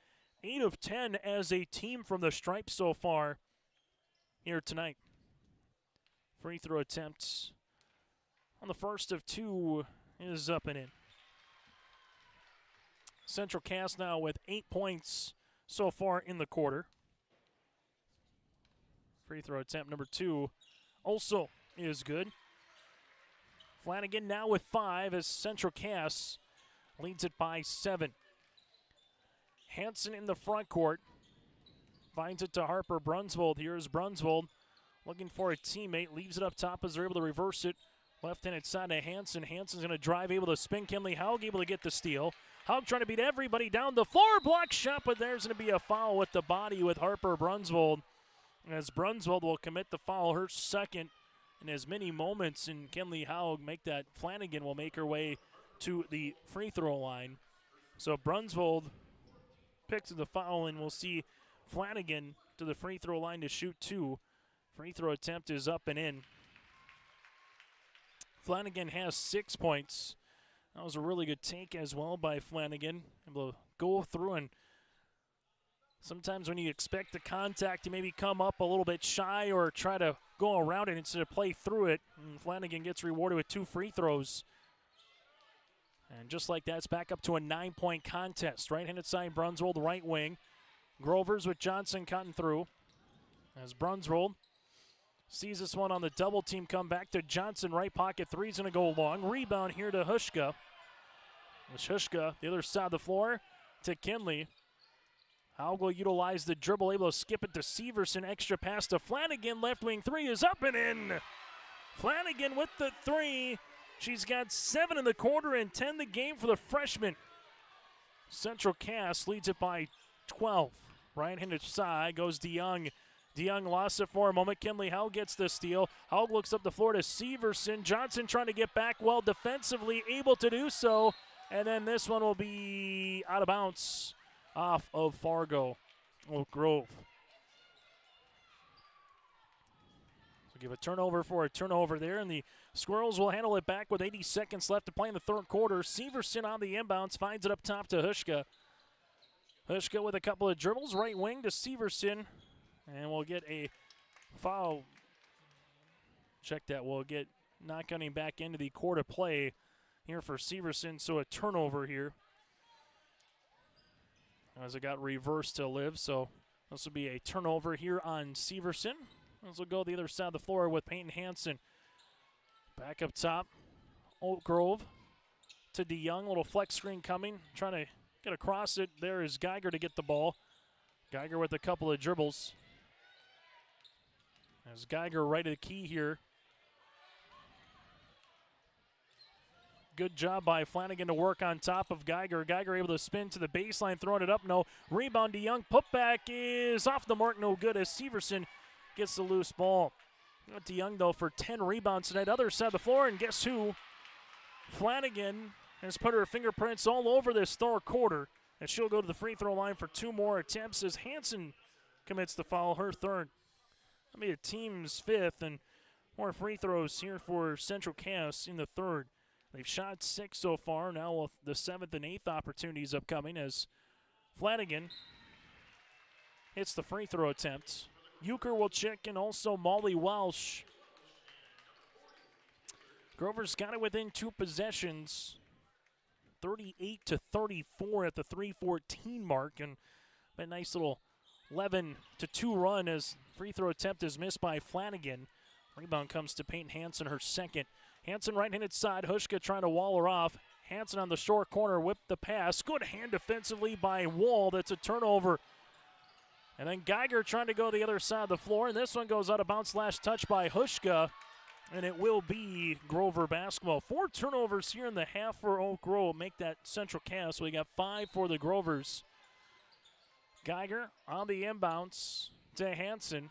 8 of 10 as a team from the stripe so far here tonight. Free throw attempts on the first of 2 is up and in. Central Cass now with 8 points so far in the quarter. Free throw attempt number 2 also is good. Flanagan now with 5 as Central Cass leads it by 7. Hansen in the front court. Finds it to Harper Brunsvold. Here's Brunsvold looking for a teammate. Leaves it up top as they're able to reverse it. Left-handed side to Hansen. Hansen's going to drive, able to spin. Kenley Haug able to get the steal. Haug trying to beat everybody down the floor. Block shot, but there's going to be a foul with the body with Harper Brunsvold. As Brunsvold will commit the foul, her second in as many moments. And Kenley Haug make that. Flanagan will make her way to the free throw line. So Brunsvold picks the foul, and we'll see Flanagan to the free throw line to shoot 2. Free throw attempt is up and in. Flanagan has 6 points. That was a really good take as well by Flanagan. Able to go through, and sometimes when you expect the contact to maybe come up a little bit shy or try to go around it instead of play through it, and Flanagan gets rewarded with 2 free throws. And just like that, it's back up to a 9-point contest. Right-handed side, Brunsvold, right wing. Grovers with Johnson cutting through. As Brunsvold sees this one on the double team, come back to Johnson, right pocket. 3's going to go long. Rebound here to Hushka. Hushka, the other side of the floor to Kenley. Haug will utilize the dribble, able to skip it to Severson. Extra pass to Flanagan. Left wing 3 is up and in. Flanagan with the 3. She's got 7 in the quarter and 10 the game for the freshman. Central Cass leads it by 12. Right-handed side goes DeYoung. DeYoung lost it for a moment. Kenley Haug gets the steal. Haug looks up the floor to Severson. Johnson trying to get back well defensively, able to do so. And then this one will be out of bounds off of Fargo Oak Grove. So give a turnover for a turnover there, and the Squirrels will handle it back with 80 seconds left to play in the third quarter. Severson on the inbounds, finds it up top to Hushka. Hushka with a couple of dribbles, right wing to Severson, and we'll get a foul. Check that. We'll get not coming back into the court of play here for Severson, so a turnover here. As it got reversed to Liv, so this will be a turnover here on Severson. This will go the other side of the floor with Peyton Hansen. Back up top, Oak Grove to DeYoung. Little flex screen coming, trying to get across it. There is Geiger to get the ball. Geiger with a couple of dribbles. As Geiger right at the key here. Good job by Flanagan to work on top of Geiger. Geiger able to spin to the baseline, throwing it up. No. Rebound to Young. Putback is off the mark. No good as Severson gets the loose ball. Went to Young, though, for 10 rebounds tonight. Other side of the floor, and guess who? Flanagan has put her fingerprints all over this third quarter, and she'll go to the free throw line for 2 more attempts as Hanson commits the foul, her third. That'll be a team's 5th, and more free throws here for Central Cass in the third. They've shot 6 so far, now with the 7th and 8th opportunities upcoming as Flanagan hits the free throw attempt. Euchre will check, and also Molly Welsh. Grover's got it within 2 possessions, 38-34 at the 3:14 mark, and a nice little 11-2 run as free throw attempt is missed by Flanagan. Rebound comes to Peyton Hansen, her second. Hansen right-handed side, Hushka trying to wall her off. Hansen on the short corner, whipped the pass. Good hand defensively by Wall, that's a turnover. And then Geiger trying to go the other side of the floor, and this one goes out of bounds /touch by Hushka, and it will be Grover basketball. 4 turnovers here in the half for Oak Grove, make that Central Cass. So we got 5 for the Grovers. Geiger on the inbounds to Hansen.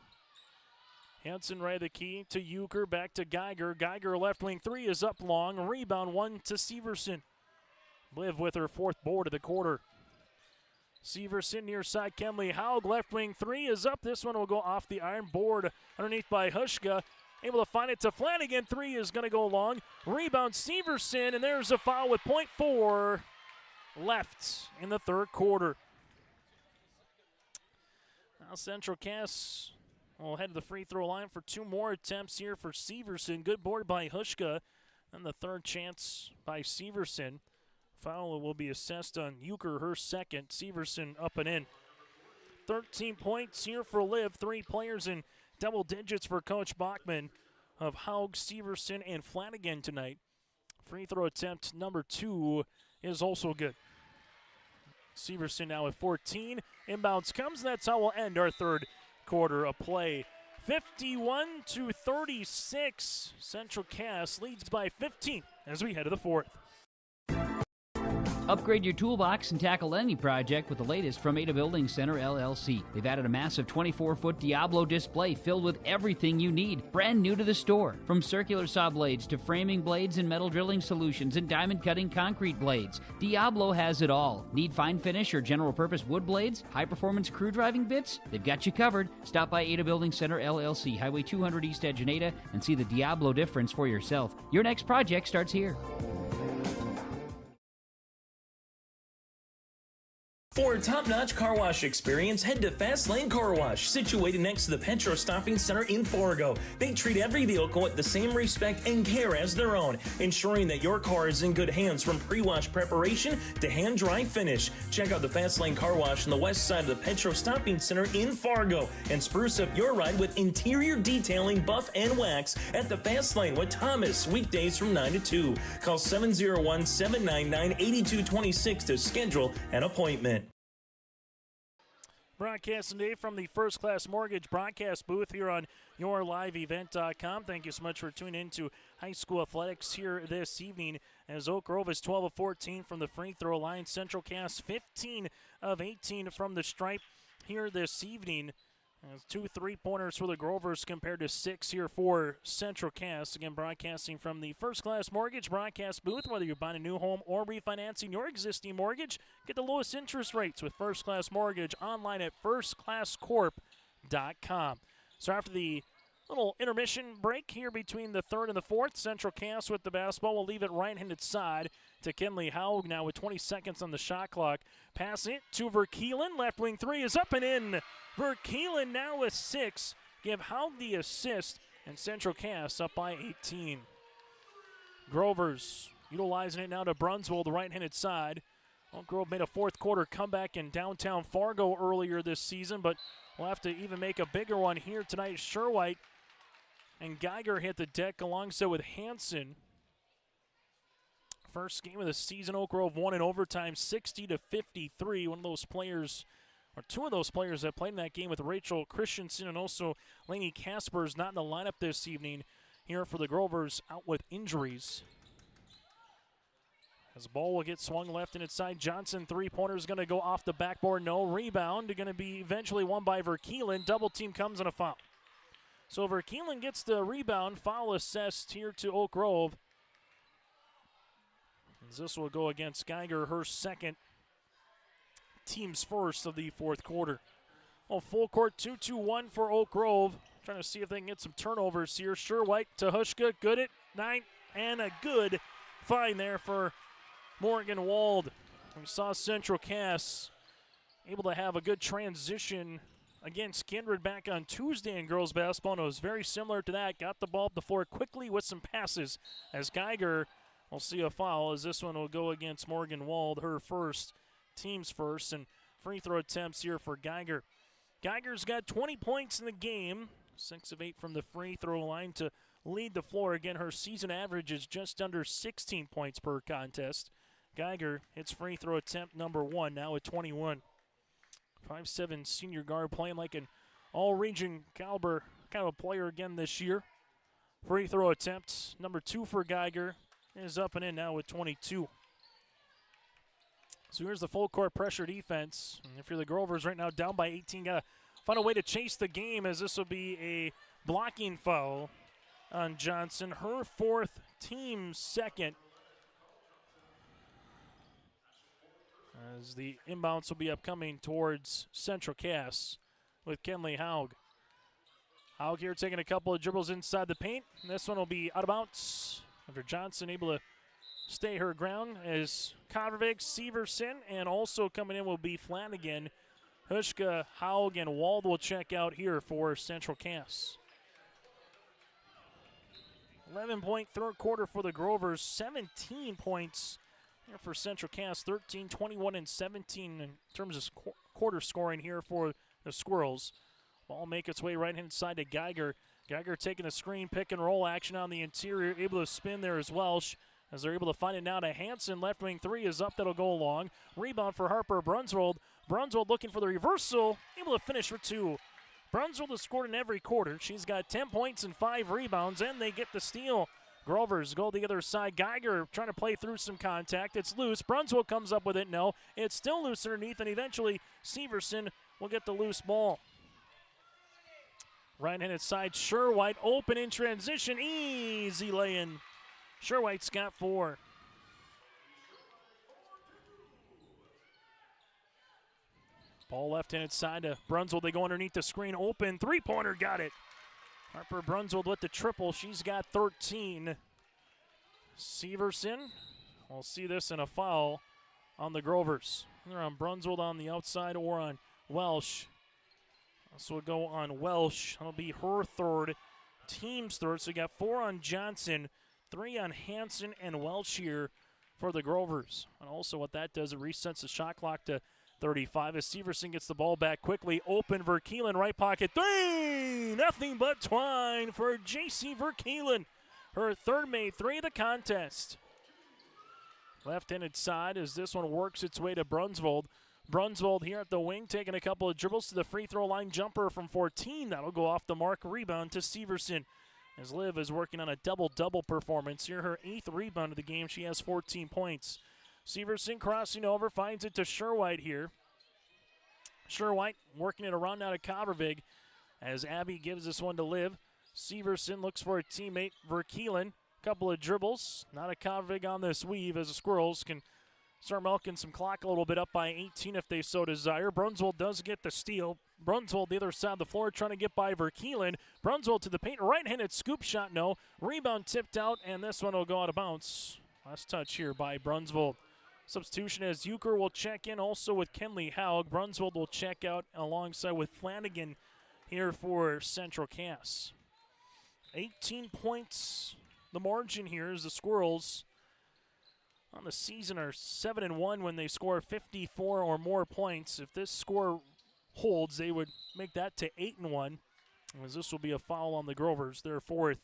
Hansen right the key to Euchre, back to Geiger. Geiger left wing 3 is up long. Rebound 1 to Severson. Liv with her 4th board of the quarter. Severson near side, Kenley Haug, left wing 3 is up. This one will go off the iron board underneath by Hushka. Able to find it to Flanagan. 3 is going to go long. Rebound Severson, and there's a foul with .4 left in the third quarter. Now Central Cass will head to the free throw line for 2 more attempts here for Severson. Good board by Hushka. And the third chance by Severson. Foul will be assessed on Euchre, her second. Severson up and in. 13 points here for Liv. 3 players in double digits for Coach Bachmann of Haug, Severson, and Flanagan tonight. Free throw attempt number 2 is also good. Severson now with 14. Inbounds comes, and that's how we'll end our third quarter of play. 51-36. Central Cass leads by 15 as we head to the fourth. Upgrade your toolbox and tackle any project with the latest from Ada Building Center, LLC. They've added a massive 24-foot Diablo display filled with everything you need, brand new to the store. From circular saw blades to framing blades and metal drilling solutions and diamond cutting concrete blades, Diablo has it all. Need fine finish or general purpose wood blades? High-performance crew driving bits? They've got you covered. Stop by Ada Building Center, LLC, Highway 200 East Edge in Ada, and see the Diablo difference for yourself. Your next project starts here. For a top-notch car wash experience, head to Fast Lane Car Wash, situated next to the Petro Stopping Center in Fargo. They treat every vehicle with the same respect and care as their own, ensuring that your car is in good hands from pre-wash preparation to hand-dry finish. Check out the Fast Lane Car Wash on the west side of the Petro Stopping Center in Fargo and spruce up your ride with interior detailing, buff, and wax at the Fast Lane with Thomas, weekdays from 9 to 2. Call 701-799-8226 to schedule an appointment. Broadcasting today from the First Class Mortgage broadcast booth here on YourLiveEvent.com. Thank you so much for tuning in to high school athletics here this evening as Oak Grove is 12 of 14 from the free throw line. Central Cass 15 of 18 from the stripe here this evening. As 2 3-pointers for the Grovers compared to 6 here for Central Cass. Again, broadcasting from the First Class Mortgage broadcast booth. Whether you're buying a new home or refinancing your existing mortgage, get the lowest interest rates with First Class Mortgage online at firstclasscorp.com. So after the little intermission break here between the third and the fourth, Central Cass with the basketball will leave it right-handed side to Kenley Haug now with 20 seconds on the shot clock. Pass it to Verkeelen. Left wing 3 is up and in. Verkeelen now with 6. Give Haug the assist, and Central Cass up by 18. Grovers utilizing it now to Brunswell, the right-handed side. Oak Grove made a fourth quarter comeback in downtown Fargo earlier this season, but we'll have to even make a bigger one here tonight. Sherwhite and Geiger hit the deck alongside with Hansen. First game of the season, Oak Grove won in overtime 60-53. One of those players, or 2 of those players that played in that game with Rachel Christensen and also Lainey Caspers not in the lineup this evening here for the Grovers out with injuries. As the ball will get swung left and inside. Johnson, three-pointer is going to go off the backboard. No rebound. Going to be eventually won by Verkeelen. Double team comes on a foul. So Verkeelen gets the rebound. Foul assessed here to Oak Grove. As this will go against Geiger, her second, team's first of the fourth quarter. Oh, full court 2-2-1 for Oak Grove. Trying to see if they can get some turnovers here. Sure-White to Hushka. Good at 9, and a good find there for Morgan Wald. We saw Central Cass able to have a good transition against Kindred back on Tuesday in girls basketball, and it was very similar to that. Got the ball up the floor quickly with some passes as Geiger will see a foul as this one will go against Morgan Wald, her first, team's first, and free throw attempts here for Geiger. Geiger's got 20 points in the game, 6 of 8 from the free throw line to lead the floor. Again, her season average is just under 16 points per contest. Geiger hits free throw attempt number 1, now at 21. 5'7" senior guard playing like an all-region caliber kind of a player again this year. Free throw attempt number 2 for Geiger is up and in now with 22. So here's the full court pressure defense. And if you're the Grovers right now down by 18, got to find a way to chase the game as this will be a blocking foul on Johnson. Her fourth, team second. As the inbounds will be upcoming towards Central Cass with Kenley Haug. Haug here taking a couple of dribbles inside the paint. And this one will be out of bounds after Johnson able to stay her ground as Convervig, Severson, and also coming in will be Flanagan. Hushka, Haug, and Wald will check out here for Central Cass. 11-point third quarter for the Grovers, 17 points here for Central Cass, 13, 21, and 17 in terms of quarter scoring here for the Squirrels. Ball make its way right hand side to Geiger. Geiger taking a screen, pick and roll action on the interior, able to spin there as Welsh. As they're able to find it now to Hanson. Left wing 3 is up, that'll go along. Rebound for Harper Brunswold. Brunswold looking for the reversal, able to finish for 2. Brunswold has scored in every quarter. She's got 10 points and 5 rebounds, and they get the steal. Grovers go the other side. Geiger trying to play through some contact. It's loose. Brunswold comes up with it. No, it's still loose underneath, and eventually Severson will get the loose ball. Right-handed side, Sure-White open in transition. Easy lay-in. Sure-White's got 4. Ball left-handed side to Brunswold. They go underneath the screen. Open three-pointer. Got it. Harper Brunswold with the triple. She's got 13. Severson. We'll see this in a foul on the Grovers. Either on Brunswold on the outside or on Welsh. This will go on Welsh. That'll be her third, team's third. So you got 4 on Johnson, 3 on Hanson and Welsh here for the Grovers. And also what that does, it resets the shot clock to 35 as Severson gets the ball back quickly. Open Verkeelen, right pocket, 3! Nothing but twine for J.C. Verkeelen. Her third made 3 of the contest. Left-handed side as this one works its way to Brunswold. Brunswold here at the wing, taking a couple of dribbles to the free throw line. Jumper from 14. That'll go off the mark. Rebound to Severson. As Liv is working on a double-double performance. Here, her 8th rebound of the game. She has 14 points. Severson crossing over, finds it to Sure-White here. Sure-White working it around now to Covervig as Abby gives this one to Liv. Severson looks for a teammate, Verkeelen. Couple of dribbles. Not a Covervig on this weave as the Squirrels can start milking some clock a little bit, up by 18 if they so desire. Brunswold does get the steal. Brunswold the other side of the floor trying to get by Verkeelen. Brunswold to the paint, right-handed scoop shot, no. Rebound tipped out, and this one will go out of bounds. Last touch here by Brunswold. Substitution as Euchre will check in also with Kenley Haug. Brunswold will check out alongside with Flanagan here for Central Cass. 18 points the margin here as the Squirrels on the season are 7-1 when they score 54 or more points. If this score holds, they would make that to 8-1, as this will be a foul on the Grovers, their 4th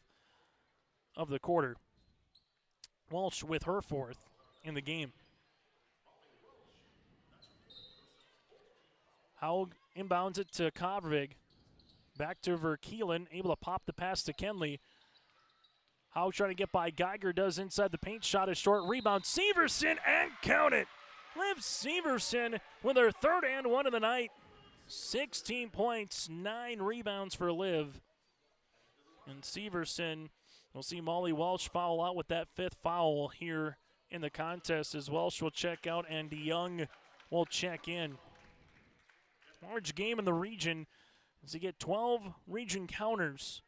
of the quarter. Walsh with her 4th in the game. Haug inbounds it to Covervig. Back to Verkeelen, able to pop the pass to Kenley. Howe trying to get by Geiger, does inside the paint, shot is short, rebound, Severson, and count it! Liv Severson with her third and one of the night. 16 points, 9 rebounds for Liv. And Severson, we'll see Molly Welsh foul out with that 5th foul here in the contest as Welsh will check out and DeYoung will check in. Large game in the region as they get 12 region counters.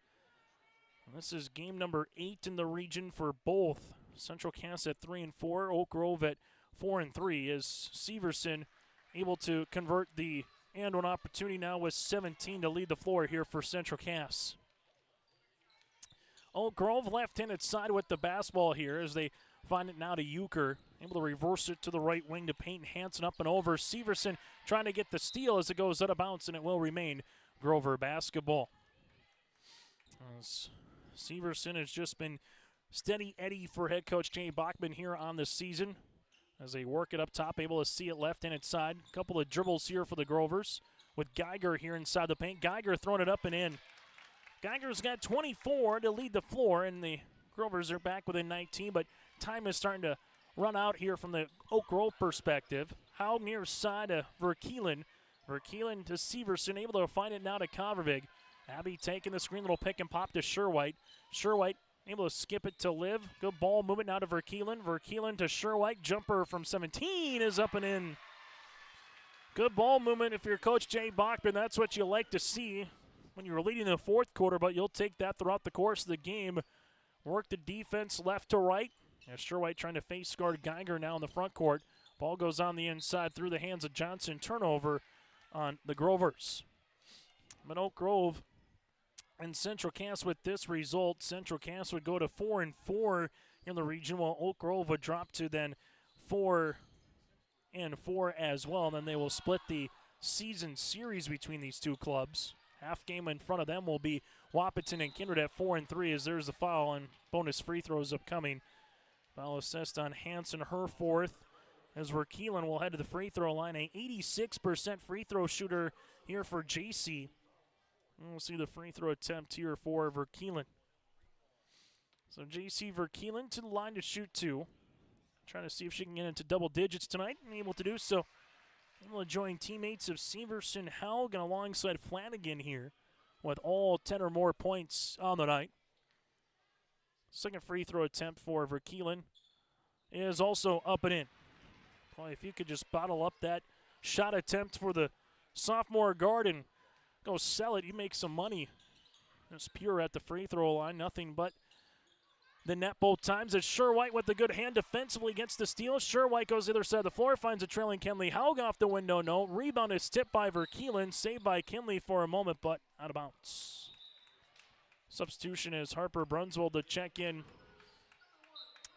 And this is game number 8 in the region for both. Central Cass at 3 and 4, Oak Grove at 4 and 3 as Severson able to convert the and one opportunity now with 17 to lead the floor here for Central Cass. Oak Grove left-handed side with the basketball here as they find it now to Euchre. Able to reverse it to the right wing to Peyton Hansen up and over. Severson trying to get the steal as it goes out of bounds, and it will remain Grover basketball. As Severson has just been steady Eddie for head coach Jay Bachmann here on this season. As they work it up top, able to see it left-handed side. A couple of dribbles here for the Grovers with Geiger here inside the paint. Geiger throwing it up and in. Geiger's got 24 to lead the floor, and the Grovers are back within 19, but time is starting to run out here from the Oak Grove perspective. Howe near side to Verkeelen. Verkeelen to Severson, able to find it now to Covervig. Abby taking the screen, little pick and pop to Sherwhite. Sherwhite able to skip it to Liv. Good ball movement now to Verkeelen. Verkeelen to Sherwhite. Jumper from 17 is up and in. Good ball movement if you're Coach Jay Bachmann. That's what you like to see when you're leading the fourth quarter, but you'll take that throughout the course of the game. Work the defense left to right. As Sherwhite trying to face guard Geiger now in the front court. Ball goes on the inside through the hands of Johnson. Turnover on the Grovers. But Oak Grove and Central Cass with this result. Central Cass would go to 4 and 4 in the region, while Oak Grove would drop to then 4 and 4 as well. And then they will split the season series between these two clubs. Half game in front of them will be Wahpeton and Kindred at 4 and 3 as there's the foul and bonus free throws upcoming. Foul assessed on Hansen, her 4th, as Verkeelen will head to the free throw line. A 86% free throw shooter here for JC. We'll see the free throw attempt here for Verkeelen. So JC Verkeelen to the line to shoot 2. Trying to see if she can get into double digits tonight, and able to do so. Able to join teammates of Severson, Haugen alongside Flanagan here with all 10 or more points on the night. Second free throw attempt for Verkeelen is also up and in. Boy, if you could just bottle up that shot attempt for the sophomore guard and go sell it, you make some money. It's pure at the free throw line, nothing but the net both times. It's Sherwhite with the good hand defensively against the steal. Sherwhite goes the other side of the floor, finds a trailing Kenley. Haug off the window, no. Rebound is tipped by Verkeelen, saved by Kenley for a moment, but out of bounds. Substitution is Harper Brunswold to check in.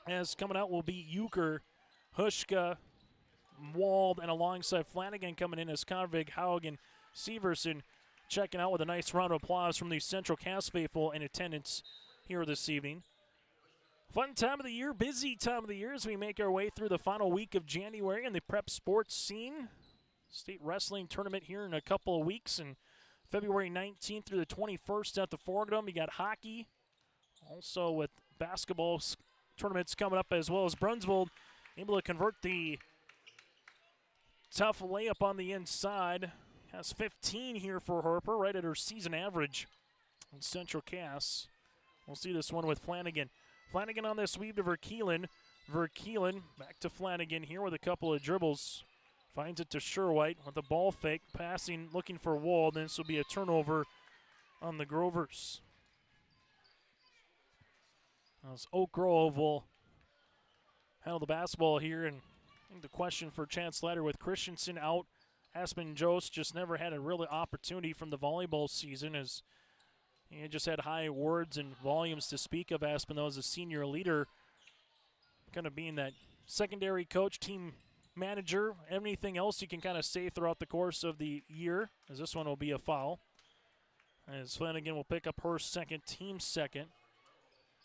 As coming out will be Euchre, Hushka, Wald, and alongside Flanagan coming in as Convig, Haug, and Severson checking out with a nice round of applause from the Central Cass faithful in attendance here this evening. Fun time of the year, busy time of the year as we make our way through the final week of January in the prep sports scene. State wrestling tournament here in a couple of weeks, and February 19th through the 21st at the Forum. You got hockey, also with basketball tournaments coming up, as well as Brunswold able to convert the tough layup on the inside. Has 15 here for Harper, right at her season average in Central Cass. We'll see this one with Flanagan. Flanagan on this weave to Verkeelen. Verkeelen back to Flanagan here with a couple of dribbles. Finds it to Sherwhite with a ball fake, passing, looking for Wald. This will be a turnover on the Grovers. As Oak Grove will handle the basketball here, and I think the question for Chance Slatter with Christensen out, Aspen Jost just never had a real opportunity from the volleyball season, as he just had high words and volumes to speak of. Aspen, though, as a senior leader, kind of being that secondary coach, team manager, anything else you can kind of say throughout the course of the year, as this one will be a foul. As Flanagan will pick up her second, team second.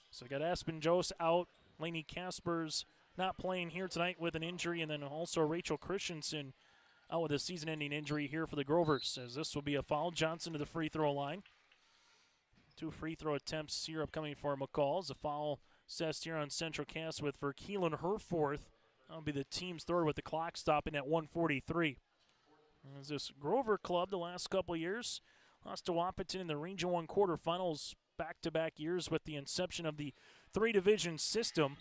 So we got Aspen Jost out, Lainey Caspers not playing here tonight with an injury, and then also Rachel Christensen out with a season-ending injury here for the Grovers, as this will be a foul. Johnson to the free throw line. 2 free throw attempts here upcoming for McCall. A foul assessed here on Central Cass with Verkeelen, her 4th. That'll be the team's 3rd with the clock stopping at 1:43. As this Grover club the last couple of years lost to Wahpeton in the Region 1 quarterfinals back-to-back years with the inception of the 3-division system.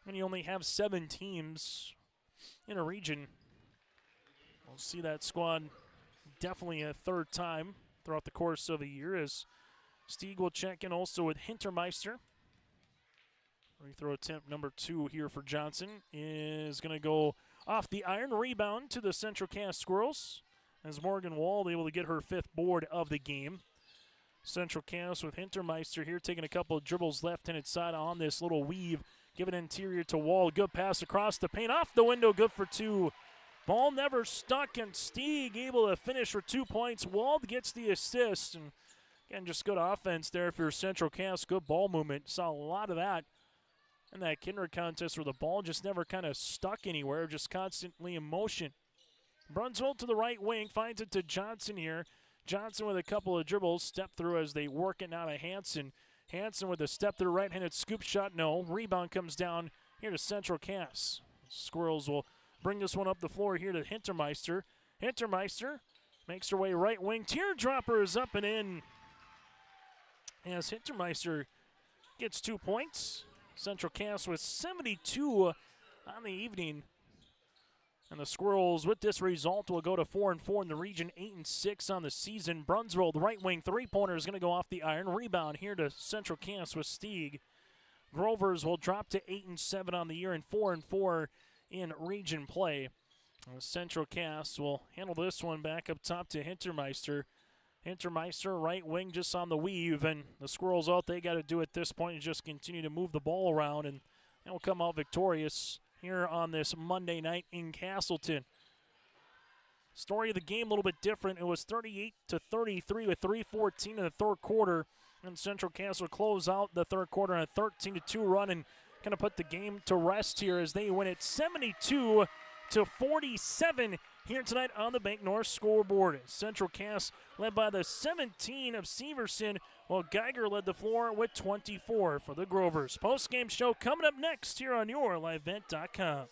When you only have 7 teams in a region, we'll see that squad definitely a 3rd time throughout the course of a year, as Stieg will check in also with Hintermeister. Free throw attempt number 2 here for Johnson is going to go off the iron. Rebound to the Central Cass Squirrels as Morgan Wald able to get her 5th board of the game. Central Cass with Hintermeister here taking a couple of dribbles left-handed side on this little weave. Give it interior to Wald. Good pass across the paint. Off the window. Good for 2. Ball never stuck, and Stieg able to finish for 2 points. Wald gets the assist. And again, just good offense there for Central Cass. Good ball movement. Saw a lot of that in that Kinder contest where the ball just never kind of stuck anywhere, just constantly in motion. Brunswick to the right wing, finds it to Johnson here. Johnson with a couple of dribbles, step through as they work it out of Hanson. Hanson with a step through right-handed scoop shot, no. Rebound comes down here to Central Cass. Squirrels will bring this one up the floor here to Hintermeister. Hintermeister makes her way right wing. Teardropper is up and in as Hintermeister gets 2 points. Central Cass with 72 on the evening. And the Squirrels, with this result, will go to 4-4 in the region, 8-6 on the season. Brunswick, the right wing three-pointer, is going to go off the iron. Rebound here to Central Cass with Stieg. Grovers will drop to 8-7 on the year and 4-4 in region play. Central Cass will handle this one back up top to Hintermeister. Hintermeister, right wing, just on the weave, and the Squirrels, all they got to do at this point is just continue to move the ball around, and they'll come out victorious here on this Monday night in Castleton. Story of the game a little bit different. It was 38-33 with 3:14 in the 3rd quarter, and Central Cass will close out the 3rd quarter on a 13-2 run and kind of put the game to rest here as they win it 72-47 here tonight on the Bank North scoreboard. Central Cass led by the 17 of Severson, while Geiger led the floor with 24 for the Grovers. Post-game show coming up next here on YourLiveEvent.com.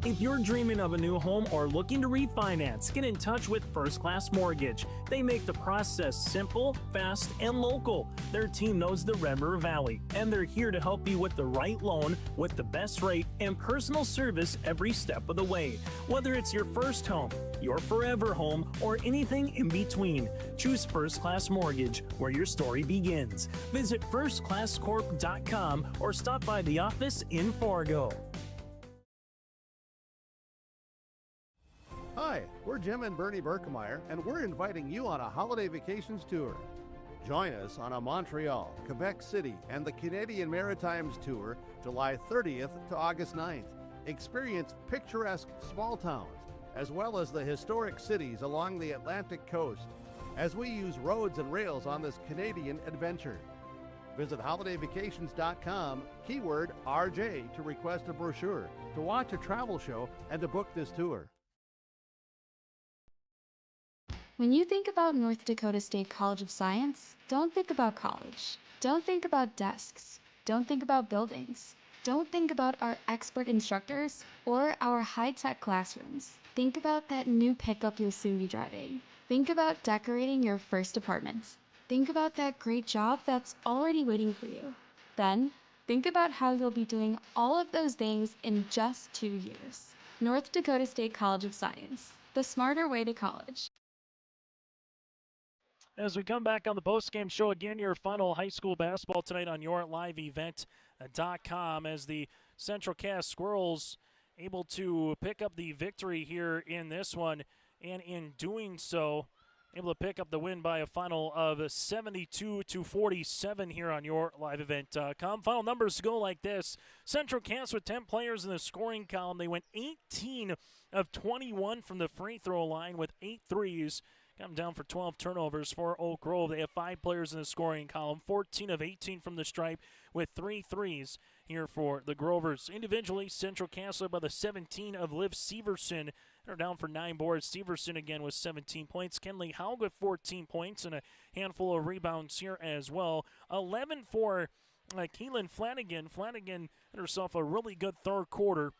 If you're dreaming of a new home or looking to refinance, get in touch with First Class Mortgage. They make the process simple, fast, and local. Their team knows the Red River Valley, and they're here to help you with the right loan, with the best rate, and personal service every step of the way. Whether it's your first home, your forever home, or anything in between, choose First Class Mortgage, where your story begins. Visit firstclasscorp.com or stop by the office in Fargo. Hi, we're Jim and Bernie Berkemeyer, and we're inviting you on a holiday vacations tour. Join us on a Montreal, Quebec City, and the Canadian Maritimes tour, July 30th to August 9th. Experience picturesque small towns, as well as the historic cities along the Atlantic coast, as we use roads and rails on this Canadian adventure. Visit holidayvacations.com, keyword RJ, to request a brochure, to watch a travel show, and to book this tour. When you think about North Dakota State College of Science, don't think about college. Don't think about desks. Don't think about buildings. Don't think about our expert instructors or our high-tech classrooms. Think about that new pickup you'll soon be driving. Think about decorating your first apartment. Think about that great job that's already waiting for you. Then, think about how you'll be doing all of those things in just 2 years. North Dakota State College of Science, the smarter way to college. As we come back on the post-game show, again, your final high school basketball tonight on YourLiveEvent.com as the Central Cass Squirrels able to pick up the victory here in this one, and in doing so, able to pick up the win by a final of 72-47 here on YourLiveEvent.com. Final numbers go like this. Central Cass with 10 players in the scoring column. They went 18 of 21 from the free throw line with 8 threes. Come down for 12 turnovers for Oak Grove. They have 5 players in the scoring column, 14 of 18 from the stripe with 3 threes here for the Grovers. Individually, Central Cass led by the 17 of Liv Severson. They're down for 9 boards. Severson again with 17 points. Kenley Haug with 14 points and a handful of rebounds here as well. 11 for Keelan Flanagan. Flanagan had herself a really good third quarter,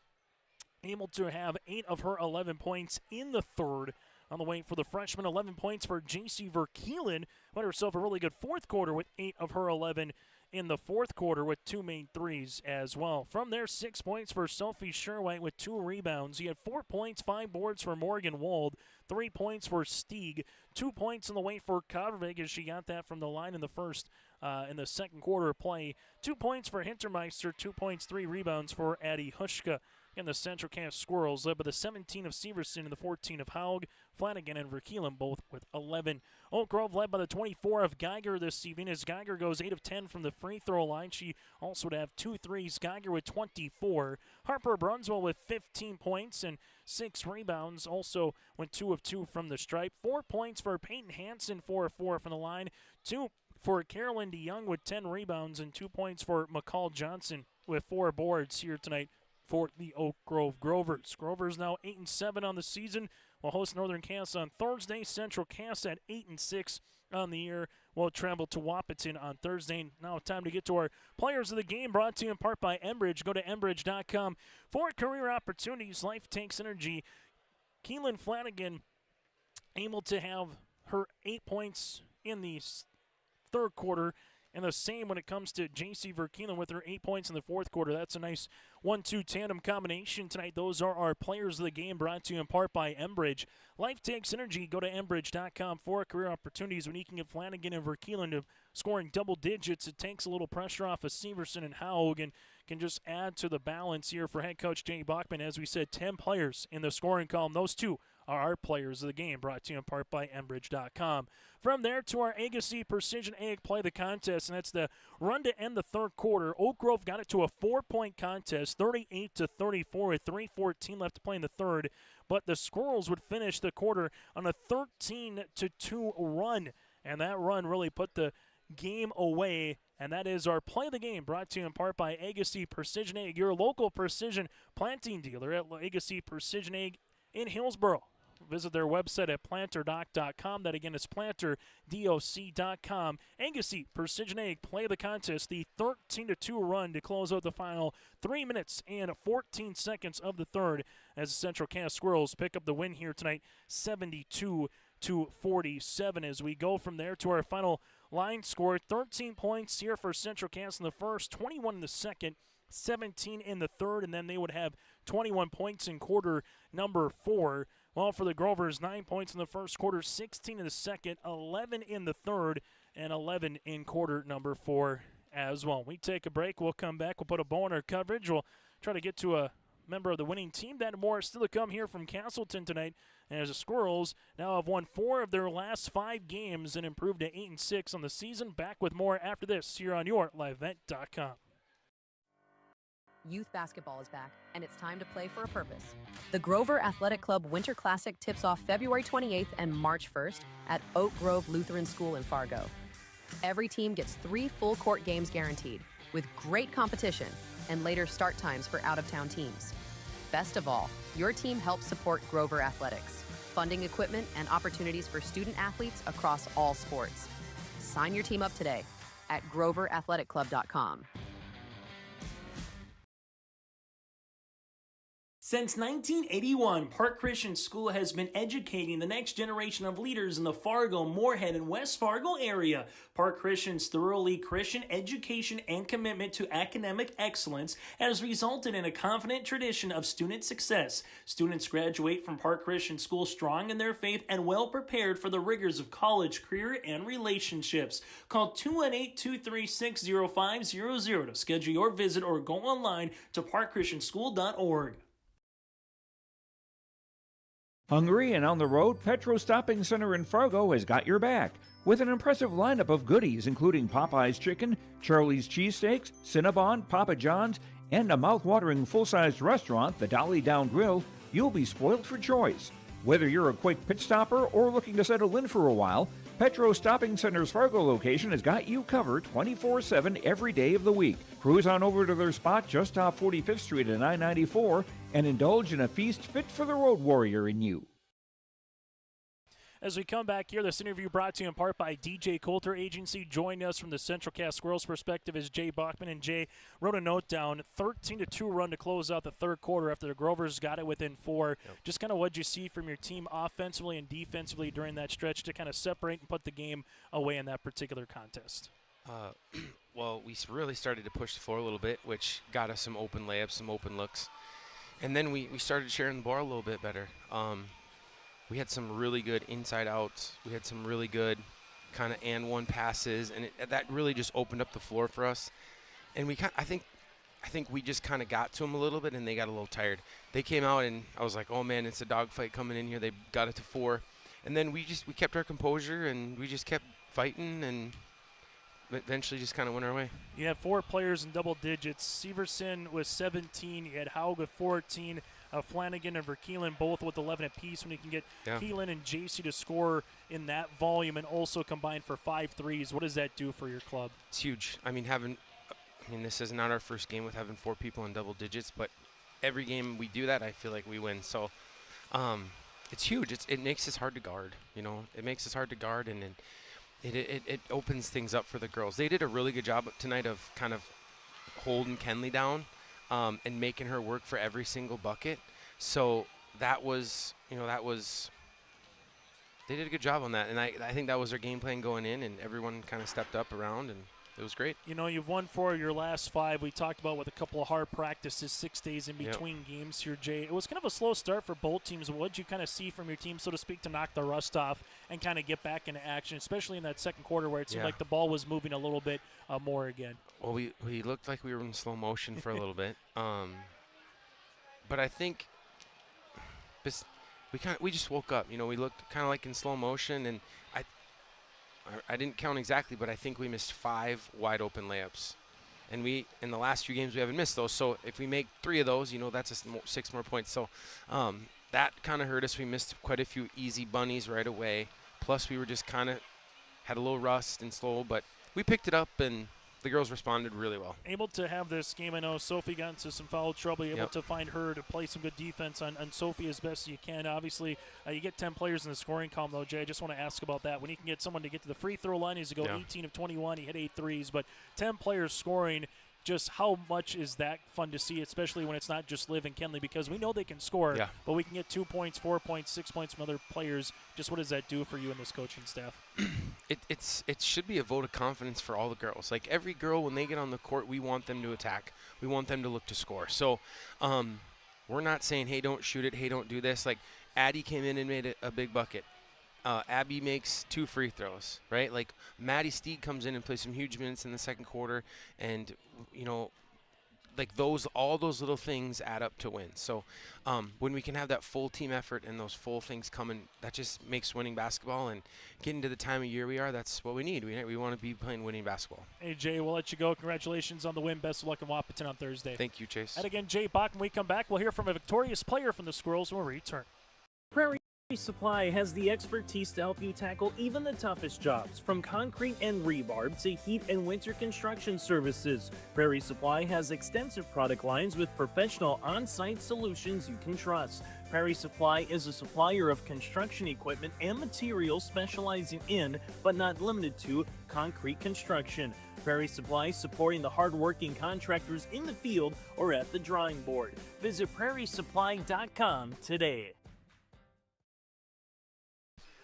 able to have 8 of her 11 points in the third. On the way for the freshman, 11 points for J.C. Verkeelen. Had herself a really good fourth quarter with 8 of her 11 in the fourth quarter with 2 main threes as well. From there, 6 points for Sophie Sherwhite with 2 rebounds. He had 4 points, 5 boards for Morgan Wald, 3 points for Stieg, 2 points on the way for Kavervig as she got that from the line in the second quarter of play. 2 points for Hintermeister, 2 points, 3 rebounds for Addie Hushka. And the Central Cass Squirrels led by the 17 of Severson and the 14 of Haug. Flanagan and Verkeelen both with 11. Oak Grove led by the 24 of Geiger this evening as Geiger goes 8 of 10 from the free throw line. She also would have 2 threes. Geiger with 24. Harper Brunswell with 15 points and 6 rebounds. Also went 2 of 2 from the stripe. 4 points for Peyton Hansen, 4 of 4 from the line. 2 for Carolyn DeYoung with 10 rebounds and 2 points for McCall Johnson with 4 boards here tonight for the Oak Grove Grovers. Grovers now 8-7 on the season. Will host Northern Cass on Thursday. Central Cass at 8-6 on the year. Will travel to Wahpeton on Thursday. Now time to get to our players of the game, brought to you in part by Enbridge. Go to Enbridge.com for career opportunities. Life takes energy. Keelan Flanagan able to have her 8 points in the third quarter. And the same when it comes to J.C. Verkeelen with her 8 points in the fourth quarter. That's a nice 1-2 tandem combination tonight. Those are our players of the game, brought to you in part by Enbridge. Life takes energy. Go to Enbridge.com for career opportunities. When you can get Flanagan and Verkeelen to scoring double digits, it takes a little pressure off of Severson and Haug and can just add to the balance here for head coach Jay Bachmann. As we said, 10 players in the scoring column. Those 2 are our players of the game, brought to you in part by Enbridge.com. From there to our Agassiz Precision Egg Play the Contest, and that's the run to end the third quarter. Oak Grove got it to a 4-point contest, 38-34 with 3:14 left to play in the third, but the Squirrels would finish the quarter on a 13-2 run, and that run really put the game away. And that is our play of the game, brought to you in part by Agassiz Precision Egg, your local precision planting dealer at Agassiz Precision Egg in Hillsboro. Visit their website at planterdoc.com. That again is planterdoc.com. Agassiz Precision Egg Play the Contest, the 13-2 run to close out the final 3 minutes and 14 seconds of the third as the Central Cass Squirrels pick up the win here tonight, 72-47. As we go from there to our final line score, 13 points here for Central Cass in the first, 21 in the second, 17 in the third, and then they would have 21 points in quarter number 4. Well, for the Grovers, 9 points in the first quarter, 16 in the second, 11 in the third, and 11 in quarter number 4 as well. We take a break. We'll come back. We'll put a bow on our coverage. We'll try to get to a member of the winning team. That and more still to come here from Castleton tonight, as the Squirrels now have won 4 of their last 5 games and improved to 8-6 on the season. Back with more after this here on your LiveVent.com. Youth basketball is back, and it's time to play for a purpose. The Grover Athletic Club Winter Classic tips off February 28th and March 1st at Oak Grove Lutheran School in Fargo. Every team gets 3 full-court games guaranteed, with great competition and later start times for out-of-town teams. Best of all, your team helps support Grover Athletics, funding equipment and opportunities for student-athletes across all sports. Sign your team up today at GroverAthleticClub.com. Since 1981, Park Christian School has been educating the next generation of leaders in the Fargo, Moorhead, and West Fargo area. Park Christian's thoroughly Christian education and commitment to academic excellence has resulted in a confident tradition of student success. Students graduate from Park Christian School strong in their faith and well prepared for the rigors of college, career, and relationships. Call 218-236-0500 to schedule your visit or go online to parkchristianschool.org. Hungry and on the road, Petro Stopping Center in Fargo has got your back with an impressive lineup of goodies including Popeye's Chicken, Charlie's Cheesesteaks, Cinnabon, Papa John's, and a mouth-watering full-sized restaurant, the Dolly Down Grill. You'll be spoiled for choice. Whether you're a quick pit stopper or looking to settle in for a while, Petro Stopping Center's Fargo location has got you covered 24/7 every day of the week. Cruise on over to their spot just off 45th Street and I-94 and indulge in a feast fit for the road warrior in you. As we come back here, this interview brought to you in part by DJ Coulter Agency. Joining us from the Central Cass Squirrels perspective is Jay Bachmann. And Jay wrote a note down, 13-2 run to close out the third quarter after the Grovers got it within 4. Yep. Just kind of what you see from your team offensively and defensively during that stretch to kind of separate and put the game away in that particular contest. Well, we really started to push the floor a little bit, which got us some open layups, some open looks. And then we started sharing the ball a little bit better. We had some really good inside outs. We had some really good kind of and one passes, and that really just opened up the floor for us. And I think we just kind of got to them a little bit, and they got a little tired. They came out, and I was like, oh man, it's a dogfight coming in here. They got it to 4, and then we kept our composure, and we just kept fighting, and eventually just kind of went our way. You had 4 players in double digits. Severson with 17. You had Haug with 14. Flanagan and Verkeelen both with 11 apiece. When you can get Keelan and JC to score in that volume and also combine for 5 threes, what does that do for your club? It's huge. I mean, this is not our first game with having 4 people in double digits, but every game we do that, I feel like we win. So it's huge. It makes us hard to guard. It makes us hard to guard, and it opens things up for the girls. They did a really good job tonight of kind of holding Kenley down. And making her work for every single bucket. So that was, they did a good job on that. And I think that was their game plan going in, and everyone kind of stepped up around, and it was great. You've won 4 of your last 5. We talked about with a couple of hard practices, 6 days in between games here, Jay. It was kind of a slow start for both teams. What did you kind of see from your team, so to speak, to knock the rust off and kind of get back into action, especially in that second quarter where it seemed like the ball was moving a little bit more again? Well, we looked like we were in slow motion for a little bit. But I think we just woke up. We looked kind of like in slow motion, and I didn't count exactly, but I think we missed 5 wide open layups. And in the last few games, we haven't missed those. So if we make 3 of those, that's 6 more points. So that kind of hurt us. We missed quite a few easy bunnies right away. Plus, we were just kind of had a little rust and slow, but we picked it up, and the girls responded really well. Able to have this game. I know Sophie got into some foul trouble. Able to find her to play some good defense on Sophie as best as you can. Obviously, you get 10 players in the scoring column, though, Jay. I just want to ask about that. When you can get someone to get to the free throw line, he's to go 18 of 21. He hit 8 threes, but 10 players scoring. Just how much is that fun to see, especially when it's not just Liv and Kenley, because we know they can score, but we can get 2 points, 4 points, 6 points from other players. Just what does that do for you and this coaching staff? It should be a vote of confidence for all the girls. Like, every girl, when they get on the court, we want them to attack. We want them to look to score. So we're not saying, hey, don't shoot it, hey, don't do this. Like, Addie came in and made a big bucket. Abby makes 2 free throws, right? Like, Maddie Steed comes in and plays some huge minutes in the second quarter, and like all those little things add up to win. So when we can have that full team effort and those full things coming, that just makes winning basketball. And getting to the time of year we are, that's what we need. We want to be playing winning basketball. Hey, Jay, we'll let you go. Congratulations on the win. Best of luck in Wapaton on Thursday. Thank you, Chase. And again, Jay Bachmann, when we come back, we'll hear from a victorious player from the Squirrels when we return. Prairie Supply has the expertise to help you tackle even the toughest jobs, from concrete and rebar to heat and winter construction services. Prairie Supply has extensive product lines with professional on-site solutions you can trust. Prairie Supply is a supplier of construction equipment and materials specializing in, but not limited to, concrete construction. Prairie Supply supporting the hard-working contractors in the field or at the drawing board. Visit prairiesupply.com today.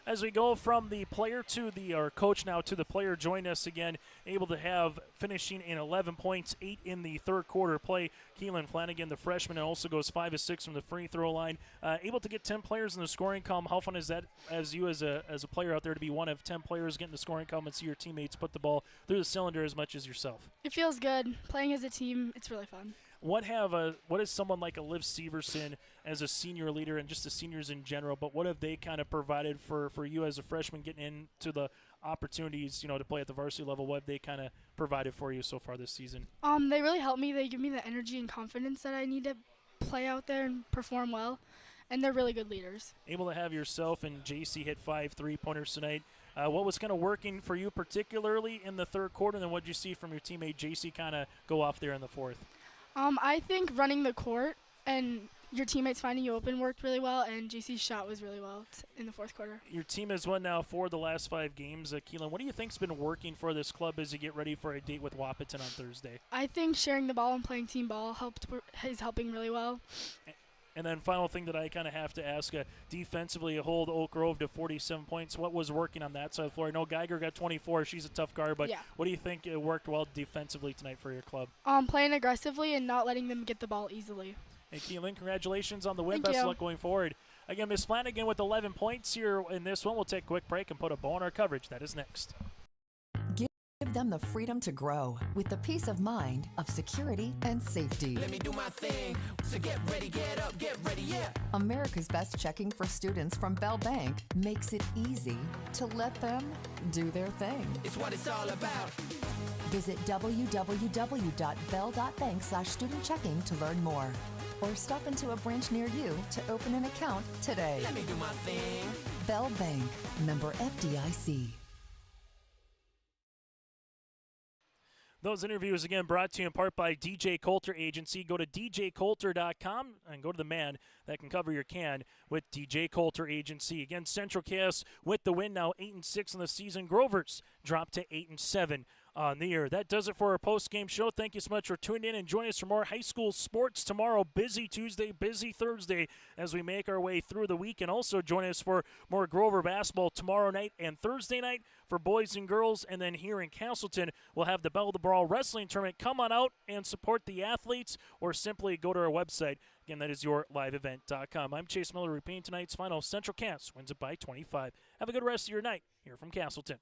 As we go from the player to our coach now to the player, join us again, able to have finishing in 11 points, 8 in the third quarter play. Keelan Flanagan, the freshman, also goes 5 of 6 from the free throw line. Able to get 10 players in the scoring column. How fun is that as you as a player out there to be one of 10 players getting the scoring column and see your teammates put the ball through the cylinder as much as yourself? It feels good. Playing as a team, it's really fun. What is someone like a Liv Severson as a senior leader, and just the seniors in general, but what have they kind of provided for you as a freshman getting into the opportunities, to play at the varsity level? What have they kind of provided for you so far this season? They really help me. They give me the energy and confidence that I need to play out there and perform well, and they're really good leaders. Able to have yourself and JC hit 5 3-pointers tonight. What was kind of working for you particularly in the third quarter, and then what did you see from your teammate JC kind of go off there in the fourth? I think running the court and your teammates finding you open worked really well, and JC's shot was really well in the fourth quarter. Your team has won now 4 of the last 5 games. Keelan, what do you think's been working for this club as you get ready for a date with Wahpeton on Thursday? I think sharing the ball and playing team ball is helping really well. And then final thing that I kind of have to ask, defensively, you hold Oak Grove to 47 points. What was working on that side of the floor? I know Geiger got 24. She's a tough guard, but what do you think it worked well defensively tonight for your club? Playing aggressively and not letting them get the ball easily. Hey, Keelan, congratulations on the win. Thank Best you. of luck going forward. Again, Miss Flanagan with 11 points here in this one. We'll take a quick break and put a bow on our coverage. That is next. Give them the freedom to grow with the peace of mind of security and safety. Let me do my thing. So get ready, get up, get ready, yeah. America's Best Checking for students from Bell Bank makes it easy to let them do their thing. It's what it's all about. Visit www.bell.bank/student-checking to learn more. Or stop into a branch near you to open an account today. Let me do my thing. Bell Bank, member FDIC. Those interviews, again, brought to you in part by DJ Coulter Agency. Go to djcoulter.com and go to the man that can cover your can with DJ Coulter Agency. Again, Central Cass with the win, now 8-6 in the season. Grovers dropped to 8-7 on the year. That does it for our post-game show. Thank you so much for tuning in and join us for more high school sports tomorrow. Busy Tuesday, busy Thursday as we make our way through the week. And also join us for more Grover basketball tomorrow night and Thursday night for boys and girls. And then here in Castleton, we'll have the Bell to Brawl Wrestling Tournament. Come on out and support the athletes, or simply go to our website. Again, that is yourliveevent.com. I'm Chase Miller, repeating tonight's final. Central Cass wins it by 25. Have a good rest of your night here from Castleton.